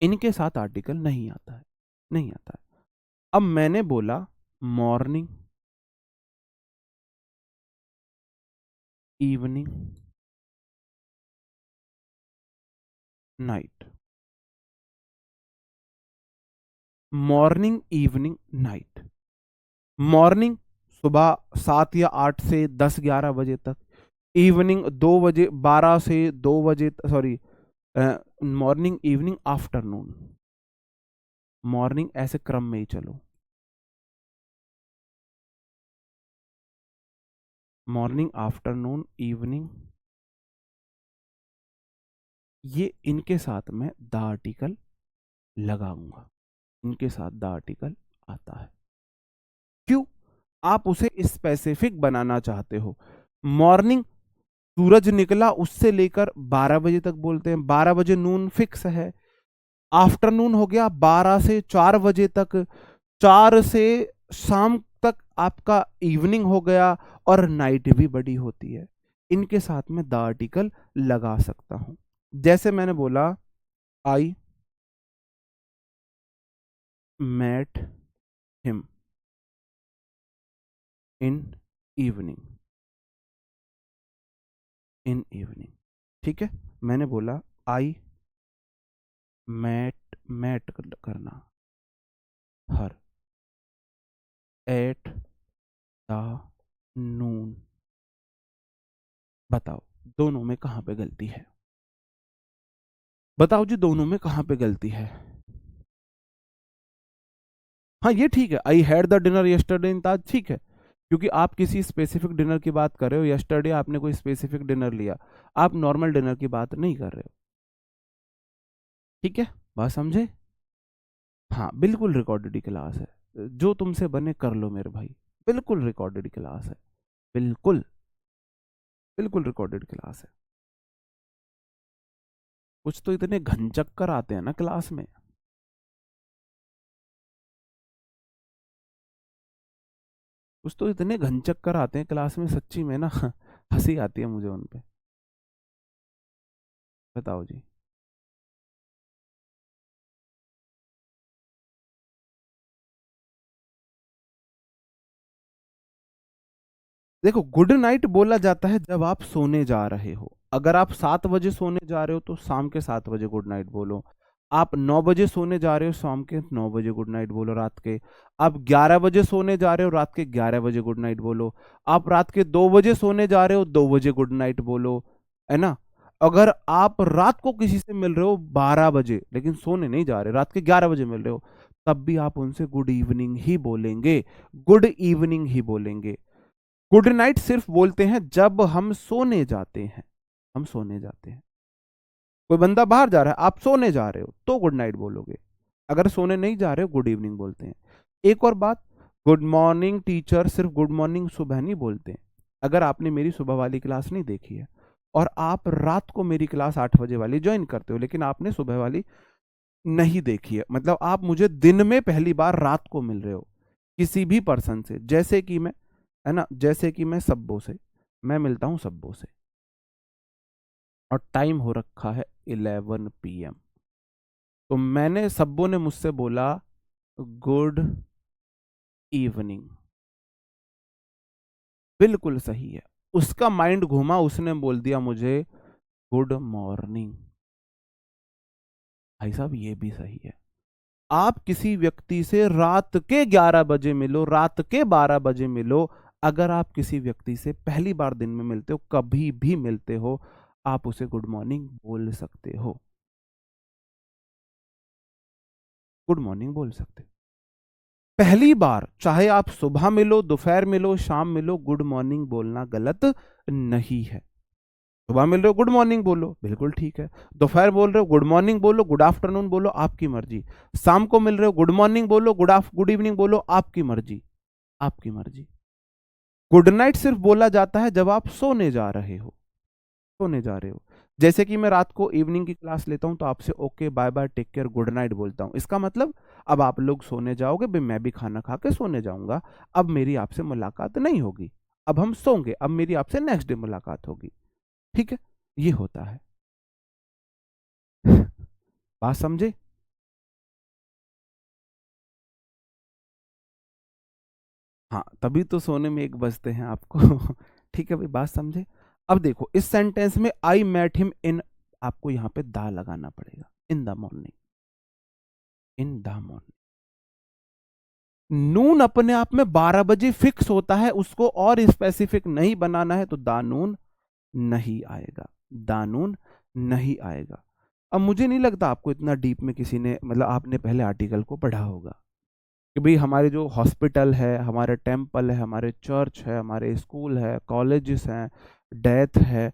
इनके साथ आर्टिकल नहीं आता है, नहीं आता है। अब मैंने बोला morning, evening, night. Morning, evening, night. Morning सुबह 7 या 8 से 10-11 बजे तक। इवनिंग 2 बजे, 12 से 2 बजे, sorry, morning, evening, afternoon. Morning ऐसे क्रम में ही चलो, मॉर्निंग, आफ्टरनून, इवनिंग, ये इनके साथ में द आर्टिकल लगाऊंगा, इनके साथ द आर्टिकल आता है। क्यों? आप उसे स्पेसिफिक बनाना चाहते हो। मॉर्निंग सूरज निकला उससे लेकर 12 बजे तक बोलते हैं, 12 बजे नून फिक्स है। आफ्टरनून हो गया 12 से 4 बजे तक, 4 से शाम तक आपका इवनिंग हो गया, और नाइट भी बड़ी होती है। इनके साथ में द आर्टिकल लगा सकता हूं। जैसे मैंने बोला I met him in evening, in evening. ठीक है, मैंने बोला आई मैट, मैट करना, हर एट द नून। बताओ दोनों में कहां पे गलती है? बताओ जी, दोनों में कहां पे गलती है? हाँ ये ठीक है, I had the dinner yesterday in Taj, ठीक है, क्योंकि आप किसी स्पेसिफिक डिनर की बात कर रहे हो। यस्टरडे आपने कोई स्पेसिफिक डिनर लिया, आप नॉर्मल डिनर की बात नहीं कर रहे हो। ठीक है, बात समझे? हाँ बिल्कुल रिकॉर्डेड क्लास है, जो तुमसे बने कर लो मेरे भाई, बिल्कुल रिकॉर्डेड क्लास है, बिल्कुल, बिल्कुल रिकॉर्डेड क्लास है। कुछ तो इतने घनचक्कर आते हैं ना क्लास में, कुछ तो इतने घनचक्कर आते हैं क्लास में, सच्ची में ना हंसी आती है मुझे उन पे। बताओ जी। देखो गुड नाइट बोला जाता है जब आप सोने जा रहे हो। अगर आप 7 बजे सोने जा रहे हो तो शाम के 7 बजे गुड नाइट बोलो। आप 9 बजे सोने जा रहे हो, शाम के 9 बजे गुड नाइट बोलो, रात के। आप 11 बजे सोने जा रहे हो, रात के 11 बजे गुड नाइट बोलो। आप रात के 2 बजे सोने जा रहे हो, 2 बजे गुड नाइट बोलो, है ना। अगर आप रात को किसी से मिल रहे हो 12 बजे, लेकिन सोने नहीं जा रहे, रात के 11 बजे मिल रहे हो, तब भी आप उनसे गुड इवनिंग ही बोलेंगे, गुड इवनिंग ही बोलेंगे। गुड नाइट सिर्फ बोलते हैं जब हम सोने जाते हैं, हम सोने जाते हैं। कोई बंदा बाहर जा रहा है, आप सोने जा रहे हो तो गुड नाइट बोलोगे। अगर सोने नहीं जा रहे हो गुड इवनिंग बोलते हैं। एक और बात, गुड मॉर्निंग टीचर सिर्फ गुड मॉर्निंग सुबह नहीं बोलते हैं, अगर आपने मेरी सुबह वाली क्लास नहीं देखी है और आप रात को मेरी क्लास 8 बजे वाली ज्वाइन करते हो, लेकिन आपने सुबह वाली नहीं देखी है, मतलब आप मुझे दिन में पहली बार रात को मिल रहे हो किसी भी पर्सन से, जैसे कि मैं, है ना, जैसे कि मैं सब्बो से, मैं मिलता हूं सब्बो से और टाइम हो रखा है 11 PM। तो मैंने, सब्बो ने मुझसे बोला गुड इवनिंग, बिल्कुल सही है। उसका माइंड घूमा, उसने बोल दिया मुझे गुड मॉर्निंग। भाई साहब ये भी सही है। आप किसी व्यक्ति से रात के 11 बजे मिलो, रात के 12 बजे मिलो, अगर आप किसी व्यक्ति से पहली बार दिन में मिलते हो, कभी भी मिलते हो, आप उसे गुड मॉर्निंग बोल सकते हो, गुड मॉर्निंग बोल सकते हो। पहली बार, चाहे आप सुबह मिलो, दोपहर मिलो, शाम मिलो, गुड मॉर्निंग बोलना गलत नहीं है। सुबह मिल रहे हो गुड मॉर्निंग बोलो, बिल्कुल ठीक है। दोपहर बोल रहे हो गुड मॉर्निंग बोलो, गुड आफ्टरनून बोलो, आपकी मर्जी। शाम को मिल रहे हो गुड मॉर्निंग बोलो, गुड इवनिंग बोलो, आपकी मर्जी, आपकी मर्जी। गुड नाइट सिर्फ बोला जाता है जब आप सोने जा रहे हो, सोने जा रहे हो। जैसे कि मैं रात को इवनिंग की क्लास लेता हूं तो आपसे okay bye bye take care good night बोलता हूं, इसका मतलब अब आप लोग सोने जाओगे, भाई मैं भी खाना खा के सोने जाऊंगा, अब मेरी आपसे मुलाकात नहीं होगी, अब हम सोंगे, अब मेरी आपसे नेक्स्ट डे मुलाकात होगी। ठीक है, ये होता है। बात समझे? हाँ, तभी तो सोने में 1 बजते हैं आपको। ठीक है भाई, बात समझे? अब देखो इस सेंटेंस में आई मेट हिम इन, आपको यहां पे दा लगाना पड़ेगा, in the morning, in the morning. Noon अपने आप में 12 बजे फिक्स होता है, उसको और स्पेसिफिक नहीं बनाना है, तो दानून नहीं आएगा, दानून नहीं आएगा। अब मुझे नहीं लगता आपको इतना डीप में किसी ने, मतलब आपने पहले आर्टिकल को पढ़ा होगा कि भाई हमारे जो हॉस्पिटल है, हमारे टेम्पल है, हमारे चर्च है, हमारे स्कूल है, कॉलेजेस हैं, डेथ है,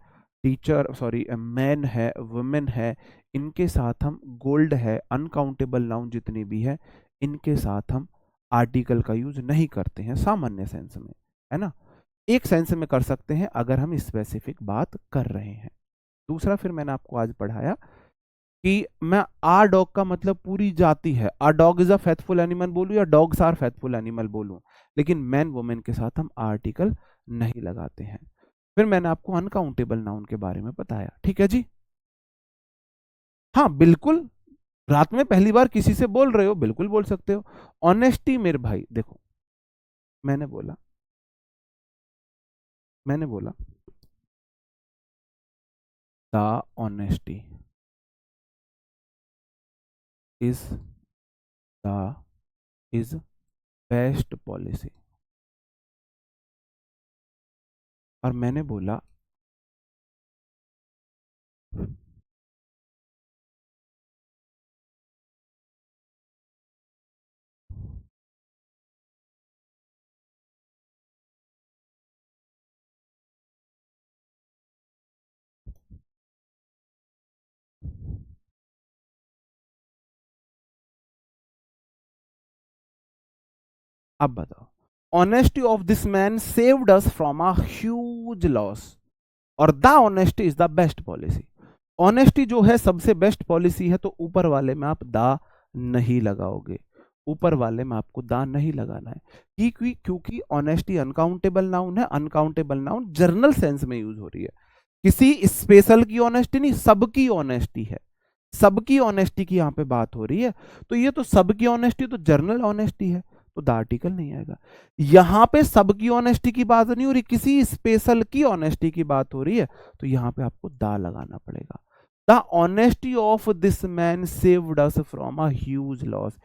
टीचर सॉरी मैन है, वुमेन है, इनके साथ हम गोल्ड है, अनकाउंटेबल नाउन जितनी भी है, इनके साथ हम आर्टिकल का यूज नहीं करते हैं सामान्य सेंस में, है ना। एक सेंस में कर सकते हैं अगर हम स्पेसिफिक बात कर रहे हैं। दूसरा, फिर मैंने आपको आज पढ़ाया कि मैं आ डॉग का मतलब पूरी जाति है, a dog is a faithful animal बोलूं या डॉग्स आर फेथफुल एनिमल बोलूं, लेकिन मैन वुमेन के साथ हम आर्टिकल नहीं लगाते हैं। फिर मैंने आपको अनकाउंटेबल नाउन के बारे में बताया, ठीक है जी। हाँ बिल्कुल, रात में पहली बार किसी से बोल रहे हो, बिल्कुल बोल सकते हो। ऑनेस्टी मेरे भाई देखो, मैंने बोला, मैंने बोला the honesty is the is best policy, और मैंने बोला अब बताओ, honesty of this man saved us from a huge loss, और the honesty is the best policy. Honesty जो है सबसे बेस्ट पॉलिसी है, तो ऊपर वाले में आप दा नहीं लगाओगे, ऊपर वाले में आपको दा नहीं लगाना है। क्योंकि ऑनेस्टी अनकाउंटेबल नाउन है, अनकाउंटेबल नाउन जर्नल सेंस में यूज हो रही है, किसी स्पेशल की ऑनेस्टी नहीं, सबकी ऑनेस्टी है, सबकी ऑनेस्टी की यहां पे बात हो रही है। तो ये तो सबकी ऑनेस्टी तो जर्नल ऑनेस्टी है, तो द आर्टिकल नहीं आएगा। यहां पे सबकी ऑनेस्टी की बात नहीं हो रही, किसी स्पेशल की ऑनेस्टी की बात हो रही है, तो यहां पे आपको द लगाना पड़ेगा। The honesty of this man saved us from a huge loss,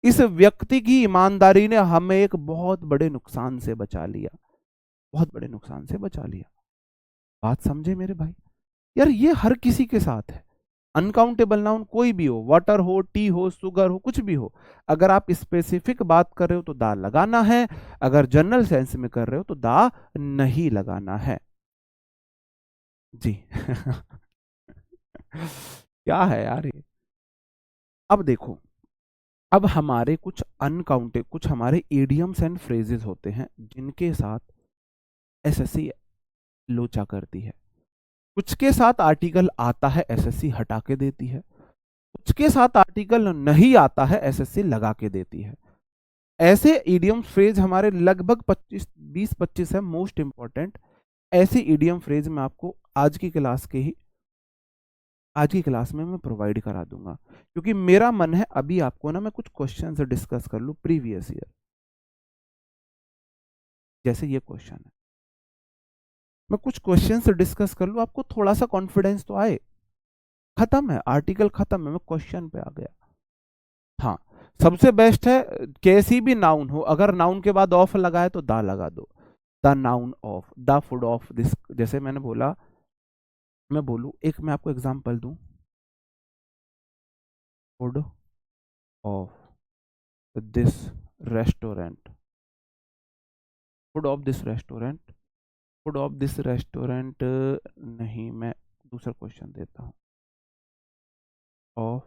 इस व्यक्ति की ईमानदारी ने हमें एक बहुत बड़े नुकसान से बचा लिया, बहुत बड़े नुकसान से बचा लिया। बात समझे मेरे भाई? यार ये हर किसी के साथ है, अनकाउंटेबल नाउन कोई भी हो, वाटर हो, टी हो, शुगर हो, कुछ भी हो, अगर आप स्पेसिफिक बात कर रहे हो तो दा लगाना है, अगर जनरल सेंस में कर रहे हो तो दा नहीं लगाना है जी। क्या है यार ये। अब देखो, अब हमारे कुछ अनकाउंटेड, कुछ हमारे इडियम्स एंड फ्रेजेस होते हैं जिनके साथ एसएससी लोचा करती है। कुछ के साथ आर्टिकल आता है, एसएससी हटा के देती है। कुछ के साथ आर्टिकल नहीं आता है, एसएससी लगा के देती है। ऐसे इडियम फ्रेज हमारे लगभग 20-25 है मोस्ट इंपॉर्टेंट। ऐसे इडियम फ्रेज मैं आपको आज की क्लास में मैं प्रोवाइड करा दूंगा, क्योंकि मेरा मन है अभी आपको ना मैं कुछ क्वेश्चन से डिस्कस कर लूं प्रीवियस ईयर। जैसे ये क्वेश्चन है, मैं कुछ क्वेश्चन से डिस्कस कर लूं, आपको थोड़ा सा कॉन्फिडेंस तो आए। खत्म है आर्टिकल, खत्म है, मैं क्वेश्चन पे आ गया। हाँ, सबसे बेस्ट है कैसी भी नाउन हो, अगर नाउन के बाद ऑफ लगाए तो दा लगा दो। The noun of, the food of this. जैसे मैंने बोला, मैं बोलूं, एक मैं आपको एग्जांपल दूं, food of this restaurant, food of this restaurant, food of this restaurant. नहीं, मैं दूसरा क्वेश्चन देता हूँ। ऑफ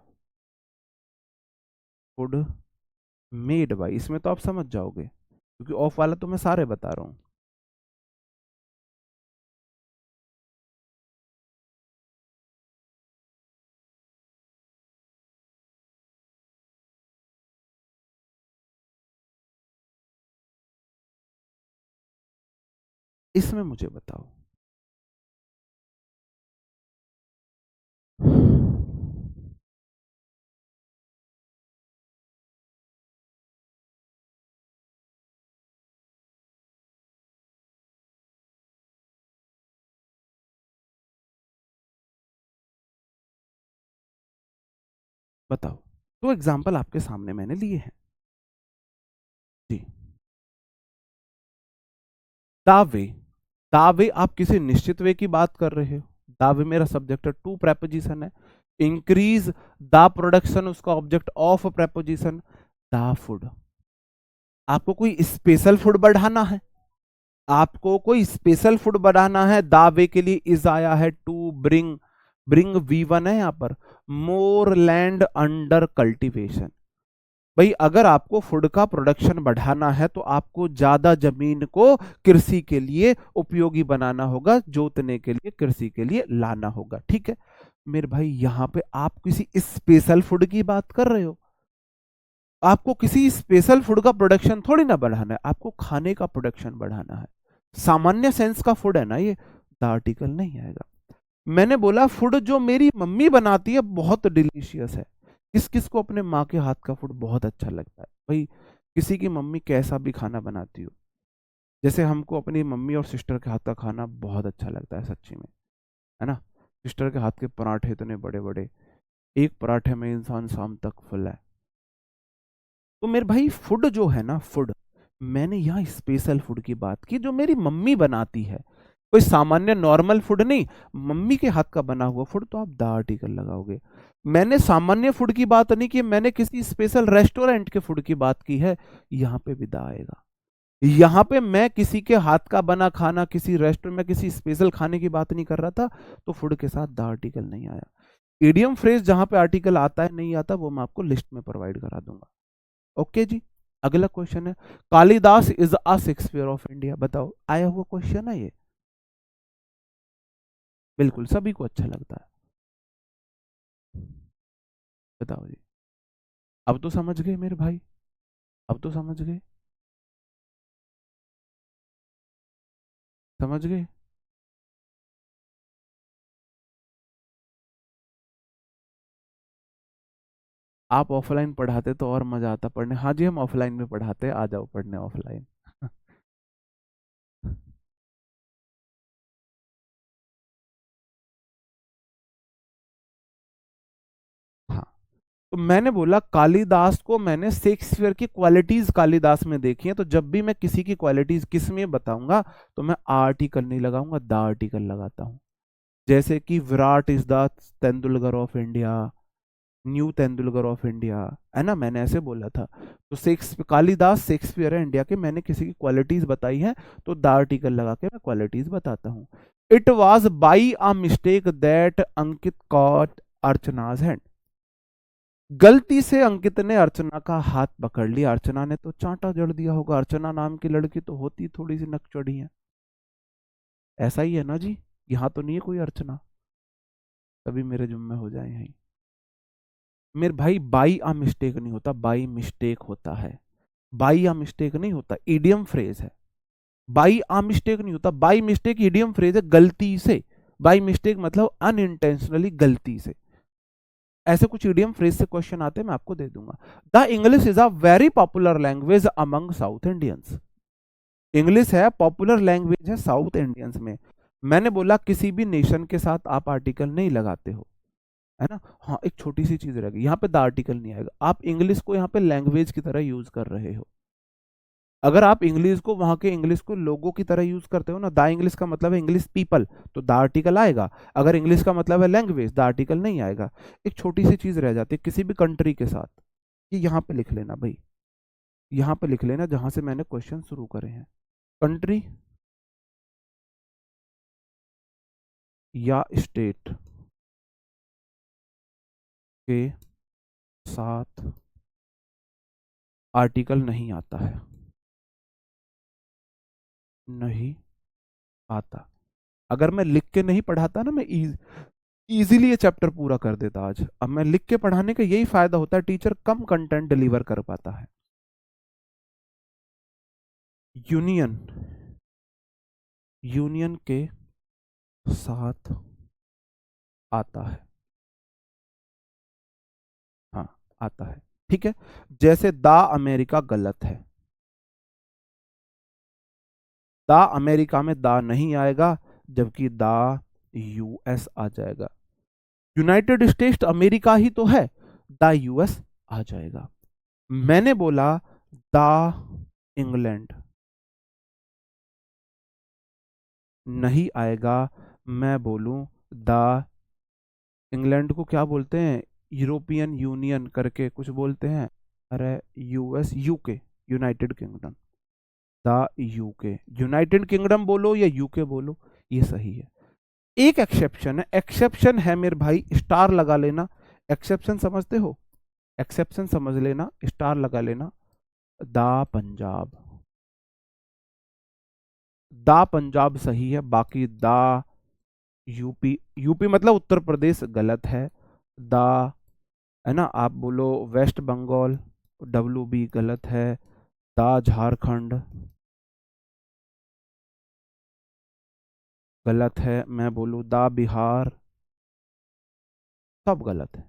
फूड मेड बाई, इसमें तो आप समझ जाओगे क्योंकि ऑफ वाला तो मैं सारे बता रहा हूँ। इसमें मुझे बताओ, बताओ। तो एग्जाम्पल आपके सामने मैंने लिए हैं जी। दावे, दावे आप किसी निश्चित वे की बात कर रहे हो। दावे मेरा सब्जेक्ट है, टू प्रेपोजिशन है। इंक्रीज द प्रोडक्शन उसका object of preposition. The food, आपको कोई स्पेशल फूड बढ़ाना है, आपको कोई स्पेशल फूड बढ़ाना है, दावे के लिए इज आया है, टू ब्रिंग, ब्रिंग V1 है यहां पर, मोर लैंड अंडर कल्टीवेशन। भाई अगर आपको फूड का प्रोडक्शन बढ़ाना है तो आपको ज्यादा जमीन को कृषि के लिए उपयोगी बनाना होगा, जोतने के लिए, कृषि के लिए लाना होगा। ठीक है मेरे भाई, यहां पे आप किसी स्पेशल फूड की बात कर रहे हो। आपको किसी स्पेशल फूड का प्रोडक्शन थोड़ी ना बढ़ाना है, आपको खाने का प्रोडक्शन बढ़ाना है। सामान्य सेंस का फूड है ना ये, द आर्टिकल नहीं आएगा। मैंने बोला फूड जो मेरी मम्मी बनाती है बहुत डिलीशियस है। किस किस को अपने माँ के हाथ का फूड बहुत अच्छा लगता है भाई। किसी की मम्मी कैसा भी खाना बनाती हो, जैसे हमको अपनी मम्मी और सिस्टर के हाथ का खाना बहुत अच्छा लगता है सच्ची में, है ना। सिस्टर के हाथ के पराठे इतने बड़े बड़े, एक पराठे में इंसान शाम तक फुल है। तो मेरे भाई फूड जो है ना, फूड, मैंने यहाँ स्पेशल फूड की बात की जो मेरी मम्मी बनाती है, कोई सामान्य नॉर्मल फूड नहीं। मम्मी के हाथ का बना हुआ फूड तो आप द आर्टिकल लगाओगे। मैंने सामान्य फूड की बात नहीं की, मैंने किसी स्पेशल रेस्टोरेंट के फूड की बात की है, यहाँ पे भी द आएगा। यहाँ पे मैं किसी के हाथ का बना खाना, किसी रेस्टोरेंट में किसी स्पेशल खाने की बात नहीं कर रहा था, तो फूड के साथ द आर्टिकल नहीं आया। इडियम फ्रेज जहां पे आर्टिकल आता है नहीं आता, वो मैं आपको लिस्ट में प्रोवाइड करा दूंगा। ओके जी। अगला क्वेश्चन है, Kalidas is a Shakespeare of India. बताओ, आया हुआ क्वेश्चन है ये, बिल्कुल सभी को अच्छा लगता है। बताओ जी। अब तो समझ गए मेरे भाई, अब तो समझ गए, समझ गए। आप ऑफलाइन पढ़ाते तो और मजा आता पढ़ने। हाँ जी, हम ऑफलाइन में पढ़ाते, आ जाओ पढ़ने ऑफलाइन। हाँ, तो मैंने बोला कालिदास को मैंने शेक्सपियर की क्वालिटीज कालिदास में देखी है, तो जब भी मैं किसी की क्वालिटीज किस में बताऊंगा तो मैं आर्टिकल नहीं लगाऊंगा, द आर्टिकल लगाता हूं। जैसे कि Virat is the Tendulkar of India, new Tendulkar of India, है ना, मैंने ऐसे बोला था। तो शेक्सपियर, कालिदास शेक्सपियर है इंडिया के, मैंने किसी की क्वालिटीज बताई है तो द आर्टिकल लगा के मैं क्वालिटीज बताता हूँ। It was by a mistake that Ankit caught Archana's hand. गलती से अंकित ने अर्चना का हाथ पकड़ लिया, अर्चना ने तो चांटा जड़ दिया होगा, अर्चना नाम की लड़की तो होती थोड़ी सी नकचढ़ी है। ऐसा ही है ना जी, यहाँ तो नहीं है कोई अर्चना, कभी मेरे जुम्मे हो जाए यहीं। मेरे भाई बाई आ मिस्टेक नहीं होता, बाई मिस्टेक होता है। बाई आ मिस्टेक नहीं होता, इडियम फ्रेज है। बाई आ मिस्टेक नहीं होता, बाई मिस्टेक इडियम फ्रेज है, गलती से। बाई मिस्टेक मतलब अनइंटेंशनली, गलती से। ऐसे कुछ इडियम फ्रेज से क्वेश्चन आते हैं, मैं आपको दे दूंगा। The English is a very popular language among south Indians. English है पॉपुलर लैंग्वेज है साउथ इंडियंस में। मैंने बोला किसी भी नेशन के साथ आप आर्टिकल नहीं लगाते हो, है ना। हाँ, एक छोटी सी चीज रह गई, यहाँ पे द आर्टिकल नहीं आएगा। आप इंग्लिश को यहाँ पे लैंग्वेज की तरह यूज कर रहे हो। अगर आप इंग्लिश को वहां के इंग्लिश को लोगों की तरह यूज करते हो ना, द इंग्लिश का मतलब है इंग्लिश पीपल, तो द आर्टिकल आएगा। अगर इंग्लिश का मतलब है लैंग्वेज, द आर्टिकल नहीं आएगा। एक छोटी सी चीज रह जाती है किसी भी कंट्री के साथ, कि यहाँ पे लिख लेना भाई, यहाँ पे लिख लेना जहां से मैंने क्वेश्चन शुरू करे हैं। कंट्री या स्टेट के साथ आर्टिकल नहीं आता है, नहीं आता। अगर मैं लिख के नहीं पढ़ाता ना, मैं इजीली ये चैप्टर पूरा कर देता आज। अब मैं लिख के पढ़ाने का यही फायदा होता है, टीचर कम कंटेंट डिलीवर कर पाता है। यूनियन, यूनियन के साथ आता है, हाँ आता है, ठीक है। जैसे द अमेरिका गलत है, द अमेरिका में द नहीं आएगा, जबकि द यूएस आ जाएगा। यूनाइटेड स्टेट्स अमेरिका ही तो है, द यूएस आ जाएगा। मैंने बोला द इंग्लैंड, नहीं आएगा। मैं बोलूं द इंग्लैंड को क्या बोलते हैं, यूरोपियन यूनियन करके कुछ बोलते हैं। अरे US, UK, United kingdom, the UK. United kingdom बोलो या यूके बोलो, ये सही है। एक एक्सेप्शन है, एक्सेप्शन है मेरे भाई, स्टार लगा लेना। एक्सेप्शन समझते हो, एक्सेप्शन समझ लेना, स्टार लगा लेना। द पंजाब, द पंजाब सही है, बाकी द यूपी, यूपी मतलब उत्तर प्रदेश गलत है। द, है ना, आप बोलो वेस्ट बंगाल, डब्ल्यू बी गलत है। द झारखंड गलत है। मैं बोलूँ द बिहार, सब गलत है।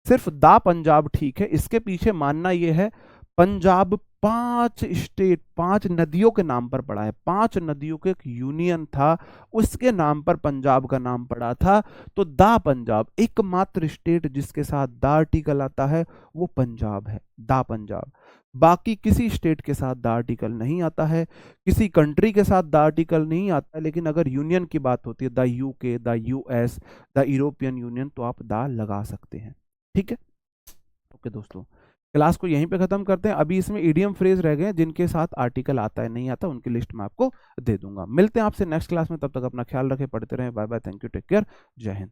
सिर्फ दा पंजाब ठीक है। इसके पीछे मानना यह है, पंजाब 5 स्टेट, 5 नदियों के नाम पर पड़ा है, 5 नदियों के एक यूनियन था, उसके नाम पर पंजाब का नाम पड़ा था। तो दा पंजाब, एकमात्र स्टेट जिसके साथ दा आर्टिकल आता है वो पंजाब है, दा पंजाब। बाकी किसी स्टेट के साथ दा आर्टिकल नहीं आता है, किसी कंट्री के साथ दा आर्टिकल नहीं आता है। लेकिन अगर यूनियन की बात होती है, the UK, the US, the European union, तो आप दा लगा सकते हैं, ठीक है। ओके दोस्तों, क्लास को यहीं पे खत्म करते हैं। अभी इसमें इडियम फ्रेज रह गए हैं जिनके साथ आर्टिकल आता है नहीं आता, उनकी लिस्ट मैं आपको दे दूंगा। मिलते हैं आपसे नेक्स्ट क्लास में, तब तक अपना ख्याल रखें, पढ़ते रहें। Bye bye, thank you, take care, जय हिंद।